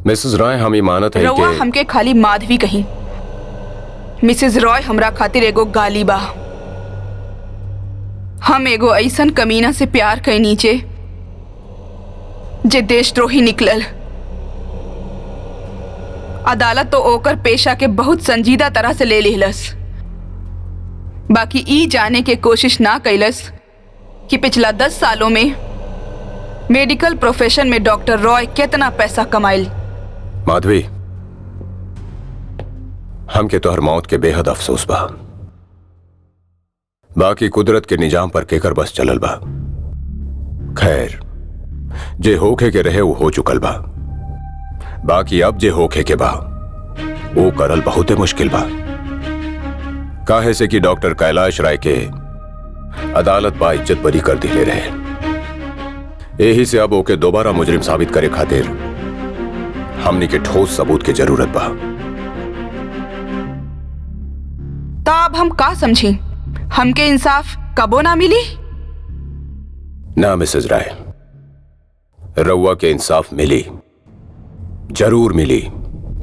मिसेस रॉय, हम मानत है रउआ कि हमके खाली माधवी कही। मिसेस रॉय हमरा खातिर एगो गाली बा। हम एगो ऐसन कमीना से प्यार कई नीचे जे देशद्रोही निकलल। अदालत तो ओकर पेशा के बहुत संजीदा तरह से ले लिहलस, बाकी ई जाने के कोशिश ना कैलस कि पिछला 10 सालों में मेडिकल प्रोफेशन में डॉक्टर रॉय कितना पैसा कमाइल माधवी, हमके तोहर मौत के बेहद अफसोस बा। बाकी कुदरत के निजाम पर केकर बस चलल बा। खैर, जे होखे के रहे वो हो चुकल बा। बाकी अब जे होखे के बा वो करल बहुते मुश्किल बा। काहे से कि डॉक्टर कैलाश राय के अदालत बा इज्जत बरी कर दिले रहे। यही से अब ओके दोबारा मुजरिम साबित करे खातिर हमनी के ठोस सबूत के जरूरत बा। तो अब हम का समझी? हमके इंसाफ कबो ना मिली? ना मिसेज राय, रउआ के इंसाफ मिली, जरूर मिली।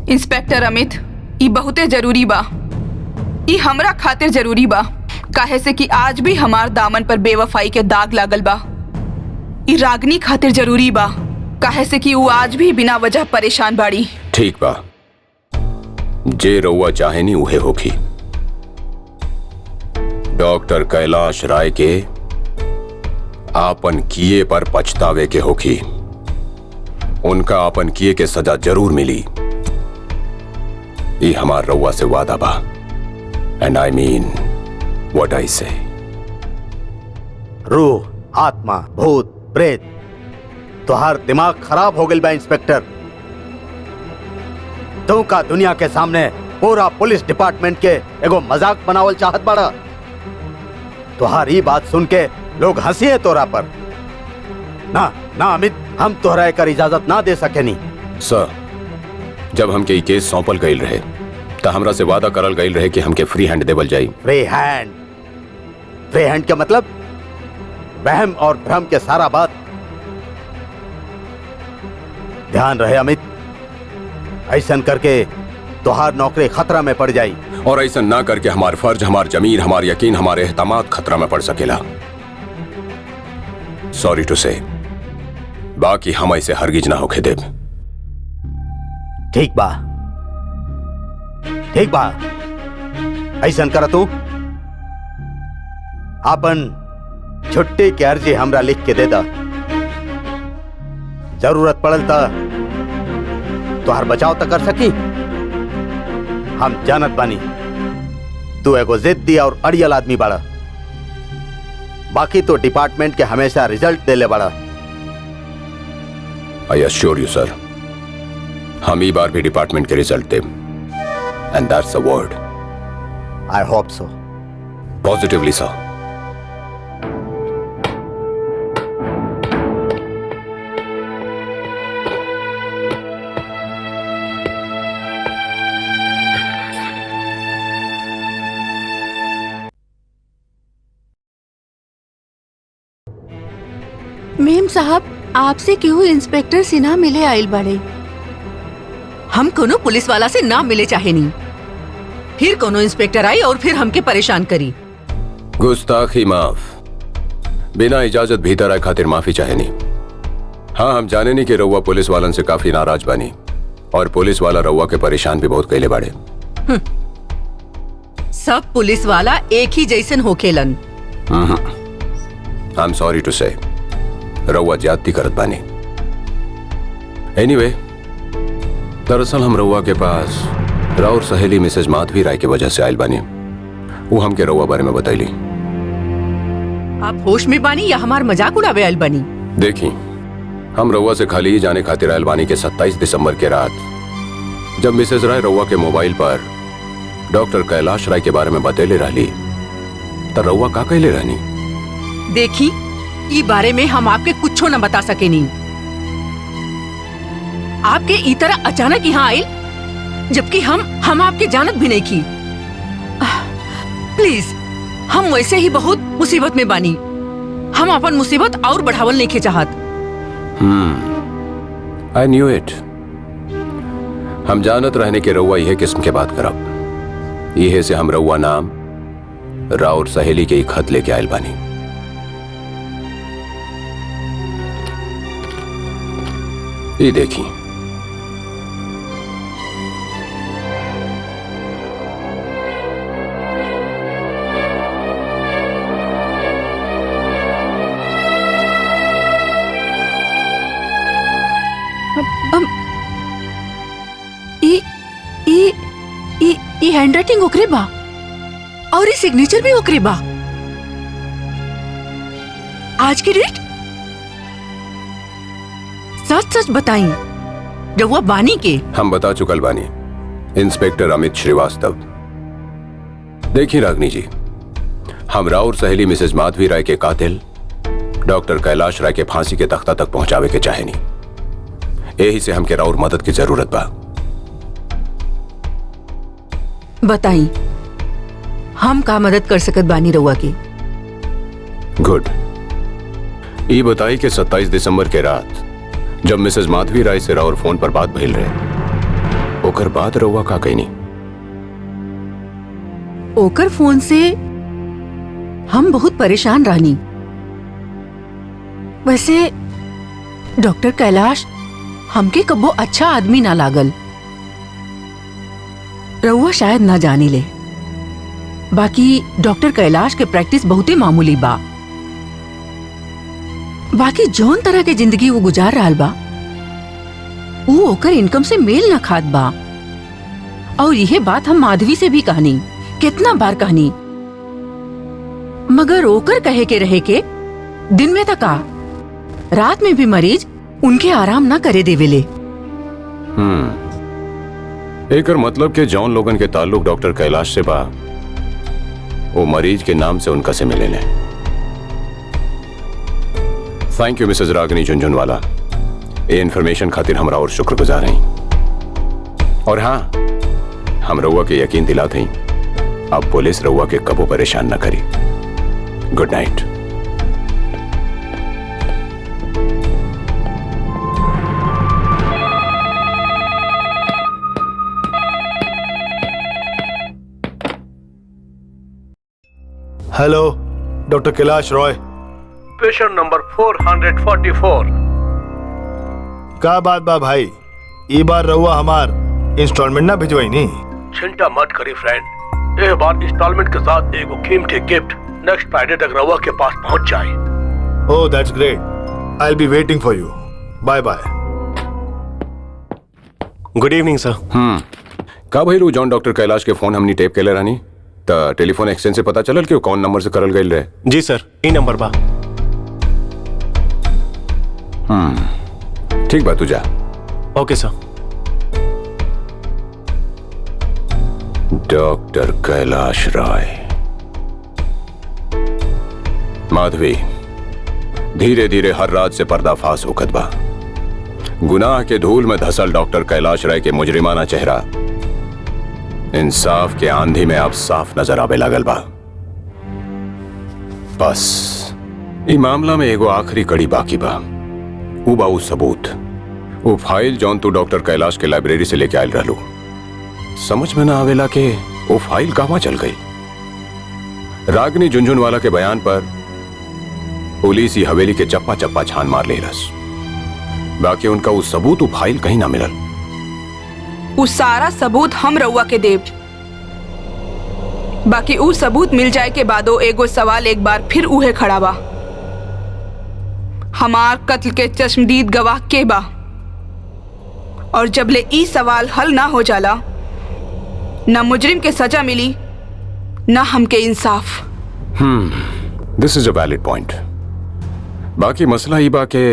इंस्पेक्टर अमित, ई बहुते जरूरी बा। ई हमरा खातिर जरूरी बा, काहे से कि आज भी हमार दामन पर बेवफाई के दाग लागल बा। ई रागनी खातिर जरूरी बा, काहे से कि वो आज भी बिना वजह परेशान बाड़ी। ठीक बा, जे रउआ चाहे नी उहे होखी। डॉक्टर कैलाश राय के आपन किए पर पछतावे के होखी। उनका आपन किए के सजा जरूर मिली। ये हमार रउआ से वादा बा। And I mean what I से। रूह, आत्मा, भूत, प्रेत, तोहार दिमाग खराब हो गई बा इंस्पेक्टर। तू का दुनिया के सामने पूरा पुलिस डिपार्टमेंट के एगो मजाक बनावल चाहत बड़ा। तुहारी बात सुन के लोग हंसी है तोरा पर। ना ना अमित, हम तोहरा एकर इजाजत ना दे सके नी। सर, जब हमके ई केस सौंपल गईल रहे तो हमरा से वादा करल गईल रहे कि हमके फ्री हैंड देवल जाई। Free hand? फ्री हैंड का मतलब वहम और भ्रम के सारा बात। ध्यान रहे अमित, ऐसा करके तुहार नौकरी खतरा में पड़ जाई। और ऐसा ना करके हमार फर्ज, हमार जमीन, हमार यकीन, हमारे एहतमाद खतरा में पड़ सकेला। सॉरी टू से, बाकी हम ऐसे हरगिज ना होके देब। ठीक बा, ठीक बा, ऐसा कर तू अपन छुट्टी की अर्जी हमरा लिख के दे दा। जरूरत पड़ल तो तुहार बचाव तो कर सकी। हम जानत बानी तू एगो जिद्दी और अड़ियल आदमी बड़ा। बाकी तो डिपार्टमेंट के हमेशा रिजल्ट देले बड़ा। आई एश्योर यू सर, हम ई बार भी डिपार्टमेंट के रिजल्ट देब। And that's a word. I hope so. Positively sir. Ma'am साहब, आपसे केहू इंस्पेक्टर सिन्हा मिले आइल बाड़े। हम कोनो पुलिस वाला से ना मिले चाहे नहीं। फिर कोनो इंस्पेक्टर आई और फिर हमके परेशान करी। गुस्ताखी माफ। बिना इजाजत भीतर आए खातिर माफी चाहे नहीं। हाँ, हम जाने नहीं कि रउआ पुलिस वालन से काफी नाराज बनी और पुलिस वाला रउआ के परेशान भी बहुत कैले बाड़े। सब पुलिस वाला एक ही जैसन होखेलन। आई एम सॉरी टू से, रउआ ज्यादती करत बानी। एनीवे, दरअसल हम रउआ के पास राउर सहेली मिसेज माधवी राय के वजह से आयल बानी। वो हमके रउआ बारे में बतैली। आप होश में बानी या हमार मजाक उड़ावे आयल बानी? देखी, हम रउआ से खाली ही जाने खातिर आयल बानी के 27 दिसंबर के रात जब मिसेज राय रउआ के मोबाइल पर डॉक्टर कैलाश राय के बारे में बतैले रहली तो रउआ का कहले रहनी? देखी, ई बारे में हम आपके कुछो न बता सके नहीं। आपके ई तरह अचानक यहाँ आए जबकि हम आपके जानत भी नहीं की। प्लीज, हम वैसे ही बहुत मुसीबत में बानी। हम अपन मुसीबत और बढ़ावल नहीं के चाहत। I knew it. हम जानत रहने के रउआ यह किस्म के बात करब। यह से हम रउआ नाम राउर सहेली के एक खत लेके आयल बानी। ये देखी, ये हैंडराइटिंग ओकरे बा और ये सिग्नेचर भी ओकरे बा। आज की डेट? सच सच बताई रउआ बानी के? हम बता चुकल बानी, इंस्पेक्टर अमित श्रीवास्तव। देखिए रागनी जी, हम राउर सहेली मिसेस माधवी राय के कातिल डॉक्टर कैलाश राय के फांसी के तख्ता तक पहुंचावे के चाहेनी। यही से हमके राउर मदद की जरूरत बा। बताई हम का मदद कर सकत बानी रउआ की? गुड। ये बताई कि 27 दिसंबर के रात जब मिसेस माधवी राय से राउर फोन पर बात भइल रहे, ओकर बाद रउआ का कहनी? ओकर फोन से हम बहुत परेशान रहनी। वैसे डॉक्टर कैलाश हमके कबो अच्छा आदमी ना लागल। रउआ शायद ना जानी ले, बाकी डॉक्टर कैलाश के प्रैक्टिस बहुते मामूली बा। बाकी जौन तरह के जिंदगी वो गुजार रहा बा, वो ओकर इनकम से मेल न खात बा। और यह बात हम माधवी से भी कहनी, कितना बार कहनी, मगर ओकर कहे के रहे के दिन में तका रात में भी मरीज उनके आराम ना करे देवेले। एकर मतलब के जौन लोगन के ताल्लुक डॉक्टर कैलाश से बा, वो मरीज के नाम से उनका से मिले ने। थैंक यू मिसेस रागिनी झुंझुनवाला, ये इन्फॉर्मेशन खातिर हमरा और शुक्रगुजार हैं। और हाँ, हम रउआ के यकीन दिलाते हैं, अब पुलिस रउआ के कबो परेशान न करी। Good night. Hello, doctor Kailash Roy. Patient number 444। का बात बा भाई, ये बार रहुआ हमार इंस्टॉलमेंट ना भिजवाई नहीं? चिंता मत करी फ्रेंड, ये बार इंस्टॉलमेंट के साथ एगो कीमती गिफ्ट नेक्स्ट फ्राइडे तक रवा के पास पहुंच जाए। Oh that's great, I will be waiting for you. Bye bye. Good evening sir. का भइलू जॉन डॉक्टर कैलाश के फोन हमनी टेप केले रहनी त टेलीफोन एक्सचेंज से पता चलल कि वो कौन नंबर से करल गइल रहे? जी सर, ई नंबर बा। ठीक बा, तू जा। ओके सर। डॉक्टर कैलाश राय। माधवी, धीरे धीरे हर रात से पर्दाफाश होखत बा। गुनाह के धूल में धसल डॉक्टर कैलाश राय के मुजरिमाना चेहरा इंसाफ के आंधी में अब साफ नजर आवे लागल बा। बस ई मामला में एगो आखिरी कड़ी बाकी बा, उ बा उ सबूत, वो फाइल जौन तू डॉक्टर कैलाश के लाइब्रेरी से लेके आयल रहलू। समझ में ना आवेला के वो फाइल कहवा चल गई। रागिनी झुंझुनवाला के बयान पर पुलिस ही हवेली के चप्पा चप्पा छान मार ले रस, बाकी उनका वो सबूत, वो फाइल कहीं ना मिलल। उ सारा सबूत हम रउआ के देब, बाकी उ सबूत मिल जाए के बादो एगो सवाल एक बार फिर उहे खड़ा बा, हमार कत्ल के चश्मदीद गवाह के बा? और जबले ई सवाल हल ना हो जाला, ना मुजरिम के सजा मिली, ना हमके इंसाफ। दिस इज अ वैलिड पॉइंट। बाकी मसला ही बा के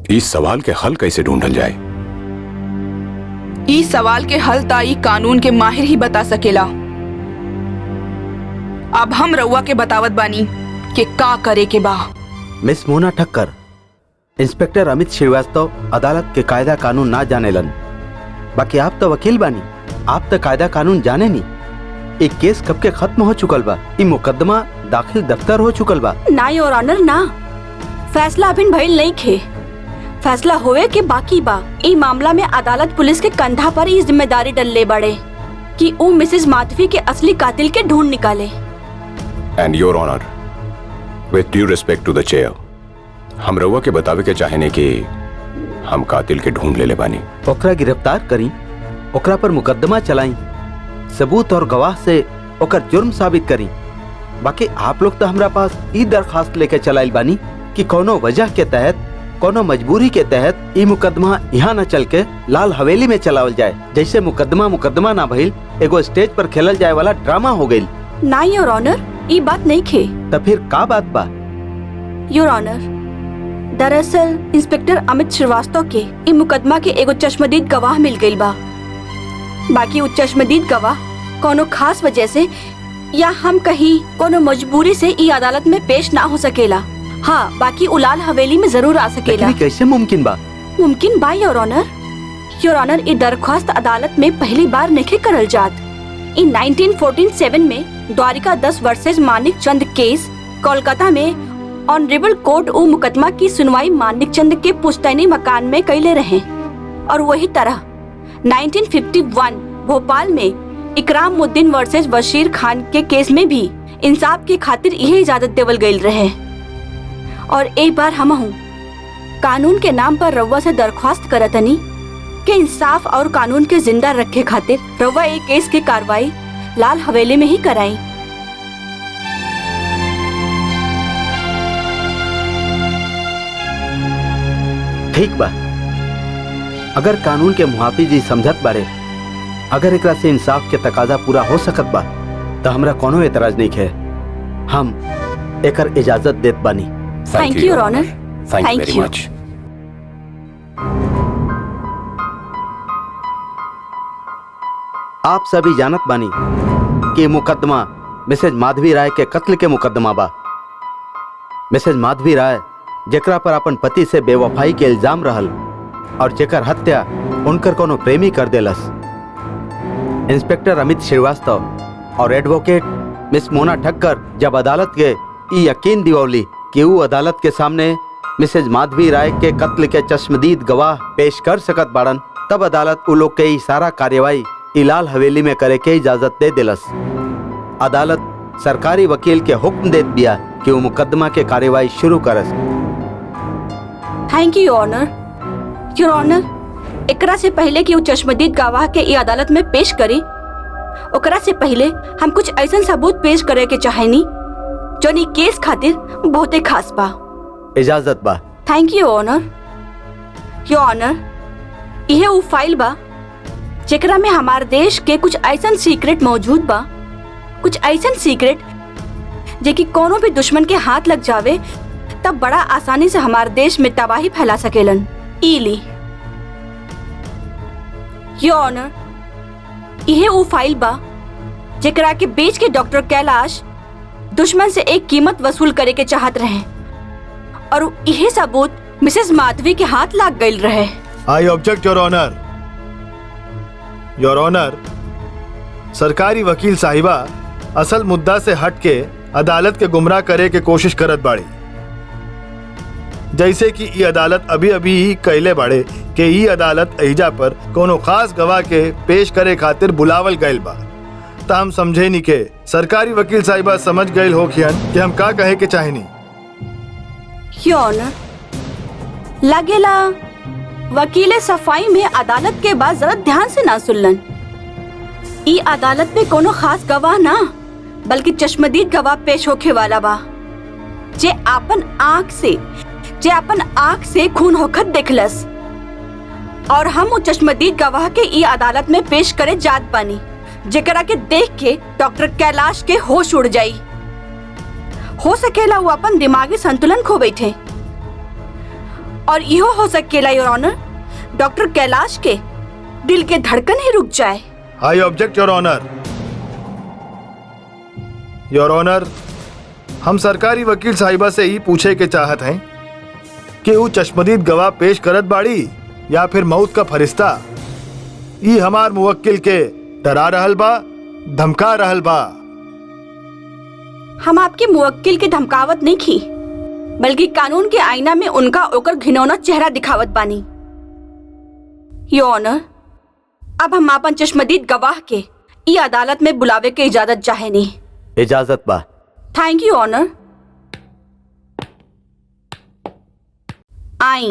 इस सवाल के हल कैसे ढूंढल जाए। ई सवाल के हल ताई कानून के माहिर ही बता सकेला। अब हम रउआ के बतावत बानी कि का करे के बा। मिस मोना ठक्कर, इंस्पेक्टर अमित श्रीवास्तव अदालत के कायदा कानून ना जानेलन, बाकी आप तो वकील बानी, आप तो कायदा कानून जाने नी। एक केस कब के खत्म हो चुकल बा, ई मुकदमा दाखिल दफ्तर हो चुकल बा। ना योर ऑनर ना, फैसला अभी भइल नहीं खे, फैसला होए के बाकी बा। ई मामला में अदालत पुलिस के कंधा पर ई जिम्मेदारी डलले बड़े कि वो मिसेस माधवी के असली कातिल के ढूंढ निकाले। And your honour, with due respect to the chair, हम रउआ के बतावे के चाहेने कि हम कातिल के ढूंढ ले बानी। ओकरा गिरफ्तार करी, ओकरा पर मुकदमा चलाई, सबूत और गवाह से ओकर जुर्म साबित करी। बाकी आप लोग तो हमरा पास ई दरखास्त लेके चलाइल बानी कि कोनो वजह के तहत कोनो मजबूरी के तहत ई मुकदमा यहाँ न चल के लाल हवेली में चलावल जाए, जैसे मुकदमा ना भइल एगो स्टेज पर खेलल जाए वाला ड्रामा हो गई। ना योर ऑनर, ई बात नहीं खे। तो फिर का बात बा? योर ऑनर, दरअसल इंस्पेक्टर अमित श्रीवास्तव के ई मुकदमा के एगो चश्मदीद गवाह मिल गई बा। बाकी वो चश्मदीद गवाह कोनो खास वजह से या हम कहीं कोनो मजबूरी से ई अदालत में पेश ना हो सकेला। हाँ, बाकी उलाल हवेली में जरूर आ सकेला। लेकिन कैसे मुमकिन बा? मुमकिन बा योर ऑनर। योर ऑनर, ई दरख्वास्त अदालत में पहली बार नहीं करल जात। इन 1947 में द्वारिका 10 वर्सेस मानिक चंद केस कोलकाता में ऑनरेबल कोर्ट उ मुकदमा की सुनवाई मानिक चंद के पुश्तैनी मकान में कैले रहे। और वही तरह 1951 भोपाल में इकरामुद्दीन वर्सेस बशीर खान के केस में भी इंसाफ के खातिर यही इजाजत देवल गई रहे। और एक बार हम कानून के नाम पर रउआ से दरख्वास्त करतनी कि इंसाफ और कानून के जिंदा रखे खातिर रउआ एक केस की कार्रवाई लाल हवेली में ही कराई। ठीक बा, अगर कानून के मुहाफिज जी समझत बारे, अगर एकरा से इंसाफ के तकाजा पूरा हो सकत बा तो हमरा कोनो एतराज नहीं है। हम एकर इजाजत देत बानी। Thank you your honour. Thank you very much. आप सभी जानत बानी कि मुकदमा मिसेज माधवी राय के कत्ल के मुकदमा बा। मिसेज माधवी राय जेकरा पर अपन पति से बेवफाई के इल्जाम रहल और जेकर हत्या उनकर कोनो प्रेमी कर देलस। इंस्पेक्टर अमित श्रीवास्तव और एडवोकेट मिस मोना ठक्कर जब अदालत के ई यकीन दिवौली कि वो अदालत के सामने मिसेज माधवी राय के कत्ल के चश्मदीद गवाह पेश कर सकत बाड़न, तब अदालत उ लोग के ई सारा कार्यवाही इलाल हवेली में करे के इजाजत दे दिलस। अदालत सरकारी वकील के हुक्म देत बिया कि वो मुकदमा के कार्यवाही शुरू करस। Thank you your honour. Your honour, एकरा से पहले कि वो चश्मदीद गवाह के ई अदालत में पेश करी, ओकरा से पहले हम कुछ ऐसा सबूत पेश करे के चाहेनी जो नी केस खातिर बहुते खास बा। इजाजत बा। Thank you honour. Your honour, यह वो फाइल बा जेकरा में हमारे देश के कुछ ऐसा सीक्रेट मौजूद बा, कुछ ऐसा सीक्रेट जेकि कोनो भी दुश्मन के हाथ लग जावे तब बड़ा आसानी से हमारे देश में तबाही फैला सकेलन। ईली योर ऑनर, यह वो फाइल बा जेकरा के बेच के डॉक्टर कैलाश दुश्मन से एक कीमत वसूल करे के चाहत रहे और यह सबूत मिसेस माधवी के हाथ लग गई रहे। I object your honour. Your honour, सरकारी वकील साहिबा असल मुद्दा से हट के अदालत के गुमराह करे के कोशिश करत बाड़ी। जैसे कि ये अदालत अभी अभी ही कहले बाड़े कि ये अदालत एहिजा पर कोनो खास गवाह के पेश करे खातिर बुलावल गइल बा। ता हम समझे नहीं के सरकारी वकील साहिबा समझ गइल हो कि हम का कहे के चाहेनी। योर ऑनर, लगेला वकील सफाई में अदालत के बाद जरा ध्यान से ना सुनलन। ई अदालत में कोनो खास गवाह ना बल्कि चश्मदीद गवाह पेश होके वाला बा जे अपन आँख से खून होखत देखलस और हम वो चश्मदीद गवाह के ई अदालत में पेश करे जात बानी जेकरा के देख के डॉक्टर कैलाश के होश उड़ जाई। हो सकेला वो अपन दिमागी संतुलन खो बैठे और इहो हो सकेला योर ऑनर डॉक्टर कैलाश के दिल के धड़कन ही रुक जाए। I object your honour. Your honour, हम सरकारी वकील साहिबा से ही पूछे के चाहत हैं कि वो चश्मदीद गवाह पेश करत बाड़ी या फिर मौत का फरिश्ता। ये हमार मुवक्किल के डरा रहल बा, धमका रहल बा। हम आपके मुवक्किल के धमकावत नहीं की बल्कि कानून के आईना में उनका ओकर घिनौना चेहरा दिखावत बानी। योर ऑनर, अब हम अपन चश्मदीद गवाह के ई अदालत में बुलावे के इजाजत चाहेनी। इजाजत बा। Thank you honour. आई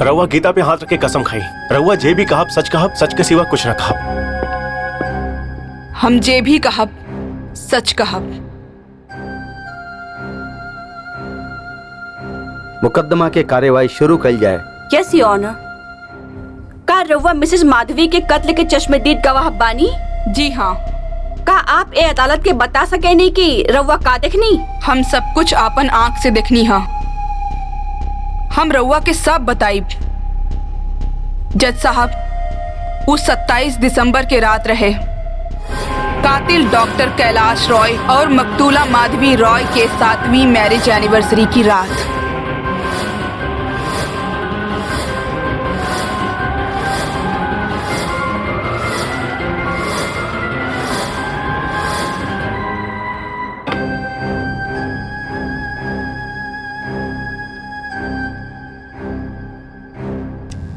रउआ गीता पे हाथ रखे कसम खाई, रउआ जे भी कहब सच के सिवा कुछ न कहब। हम जे भी कहब सच कहब। मुकदमा के कार्यवाही शुरू कल जाए। Yes your honour. का रउआ मिसेस माधवी के कत्ल के चश्मदीद गवाह बानी? जी हाँ। का आप ए अदालत के बता सके नहीं कि रउआ का देखनी? हम सब कुछ आपन आंख से देखनी हा। हम रउआ के सब बताइब। जज साहब, उस 27 दिसंबर के रात रहे। कातिल डॉक्टर कैलाश रॉय और मकतूला माधवी रॉय के 7वीं मैरिज एनिवर्सरी की रात।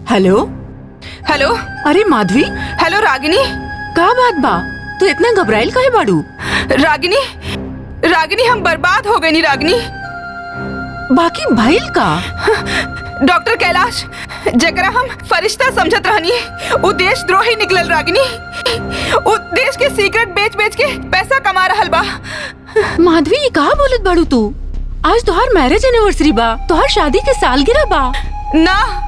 Hello hello. अरे माधवी, हेलो रागिनी। का बात बा? तू इतना घबराइल काहे बाड़ू? रागिनी हम बर्बाद हो गई नी रागिनी। बाकी भइल का? डॉक्टर कैलाश जकरा हम फरिश्ता समझत रहनी, वो देशद्रोही निकलल रागिनी। वो देश के सीक्रेट बेच के पैसा कमा रहल बा। माधवी, ये कहा बोलत बाड़ू तू? आज तोहार मैरिज एनिवर्सरी बा, तोहार शादी के सालगिरह बा। ना,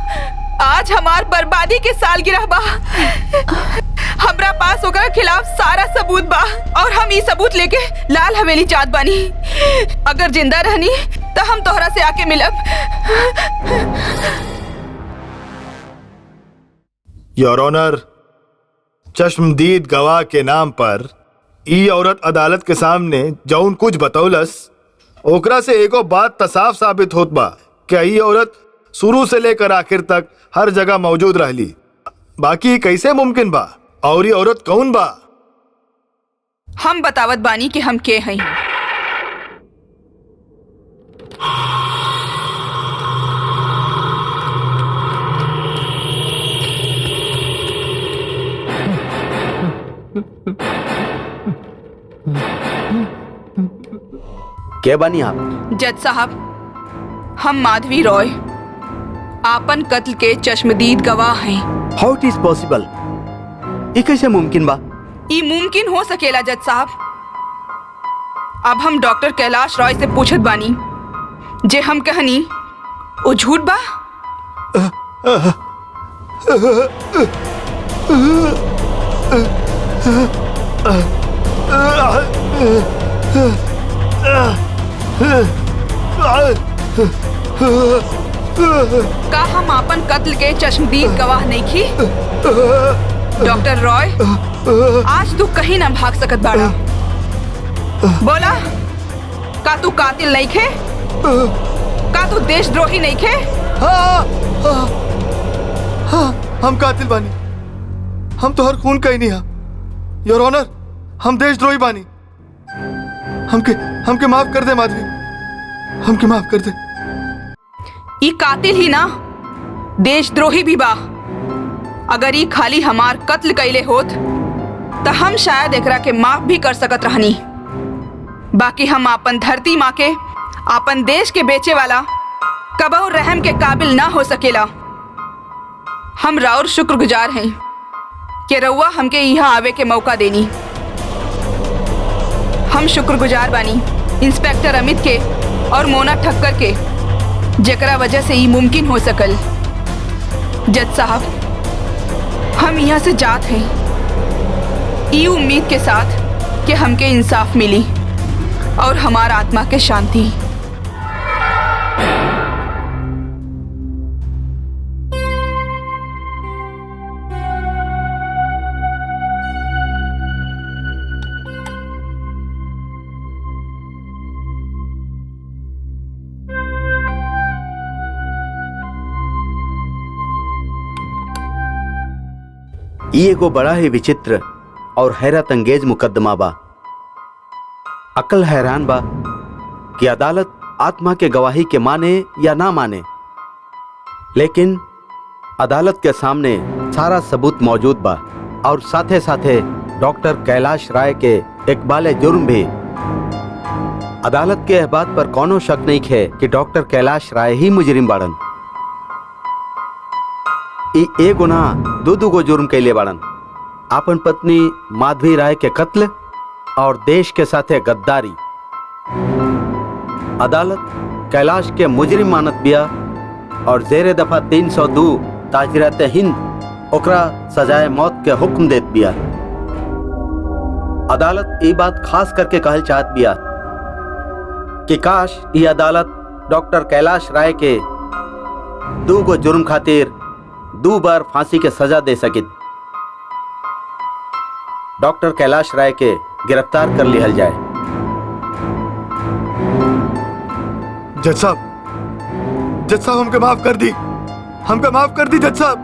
आज हमार बर्बादी के सालगिरह बा। हमरा पास ओकरा खिलाफ सारा सबूत बा और हम ई सबूत लेके लाल हवेली जात बानी। अगर जिंदा रहनी तो हम तोहरा से आके मिलब। योर ऑनर, चश्मदीद गवाह के नाम पर ई औरत अदालत के सामने जौन कुछ बतौलस, ओकरा से एगो बात त साफ साबित होत बा कि ई औरत शुरू से लेकर आखिर तक हर जगह मौजूद रहली। बाकी कैसे मुमकिन बा? और ये औरत कौन बा? हम बतावत बानी कि हम के हई। के बानी आप? जज साहब, हम माधवी रॉय आपन कत्ल के चश्मदीद गवाह हैं। हाउ इट इज पॉसिबल? ये कैसे मुमकिन बा? ई मुमकिन हो सकेला जज साहब। अब हम डॉक्टर कैलाश रॉय से पूछत बानी, जे हम कहनी वो झूठ बा? का हम आपन कत्ल के चश्मदीद गवाह नहीं की? डॉक्टर रॉय, आज तू कहीं ना भाग सकत बाड़ा। बोला, का तू कातिल नहीं खे? का तू देशद्रोही नहीं खे? हम कातिल बानी। हम तो हर खून कहीं नहीं हा। योर ऑनर, हम देशद्रोही बानी। हमके माफ कर दे माधवी, हमके माफ कर दे। ई कातिल ही ना, देशद्रोही भी बा। अगर ई खाली हमार कत्ल कैले होत तो हम शायद एकरा के माफ भी कर सकत रहनी। बाकी हम आपन धरती माँ के, आपन देश के बेचे वाला कबहू रहम के काबिल ना हो सकेला। हम राउर शुक्रगुजार हैं कि रउआ हमके यहाँ आवे के मौका देनी। हम शुक्रगुजार बानी इंस्पेक्टर अमित के और मोना ठक्कर के, जेकरा वजह से ये मुमकिन हो सकल। जज साहब, हम यहाँ से जात हैं ई उम्मीद के साथ कि हमके इंसाफ मिली और हमारा आत्मा के शांति। ये एगो बड़ा ही विचित्र और हैरत अंगेज मुकदमा बा। अकल हैरान बा कि अदालत आत्मा के गवाही के माने या ना माने, लेकिन अदालत के सामने सारा सबूत मौजूद बा और साथे साथे डॉक्टर कैलाश राय के इकबाल जुर्म भी। अदालत के एह बात पर कोनो शक नहीं है कि डॉक्टर कैलाश राय ही मुजरिम बाड़न। ई एगो ना दू गो जुर्म कैले बाड़न। आपन पत्नी माधवी राय के कत्ल और देश के साथे गद्दारी। अदालत कैलाश के मुजरिम मानत बिया और जेरे दफा 302 ताजरात हिंद ओकरा सजाए मौत के हुक्म देत बिया। अदालत ये बात खास करके कहल चाहत बिया कि काश ये अदालत डॉक्टर कैलाश राय के 2 गो जुर्म खातिर 2 बार फांसी के सजा दे सकित। डॉक्टर कैलाश राय के गिरफ्तार कर लिहल जाए। जज साहब हमके माफ कर दी, हमके माफ कर दी जज साहब।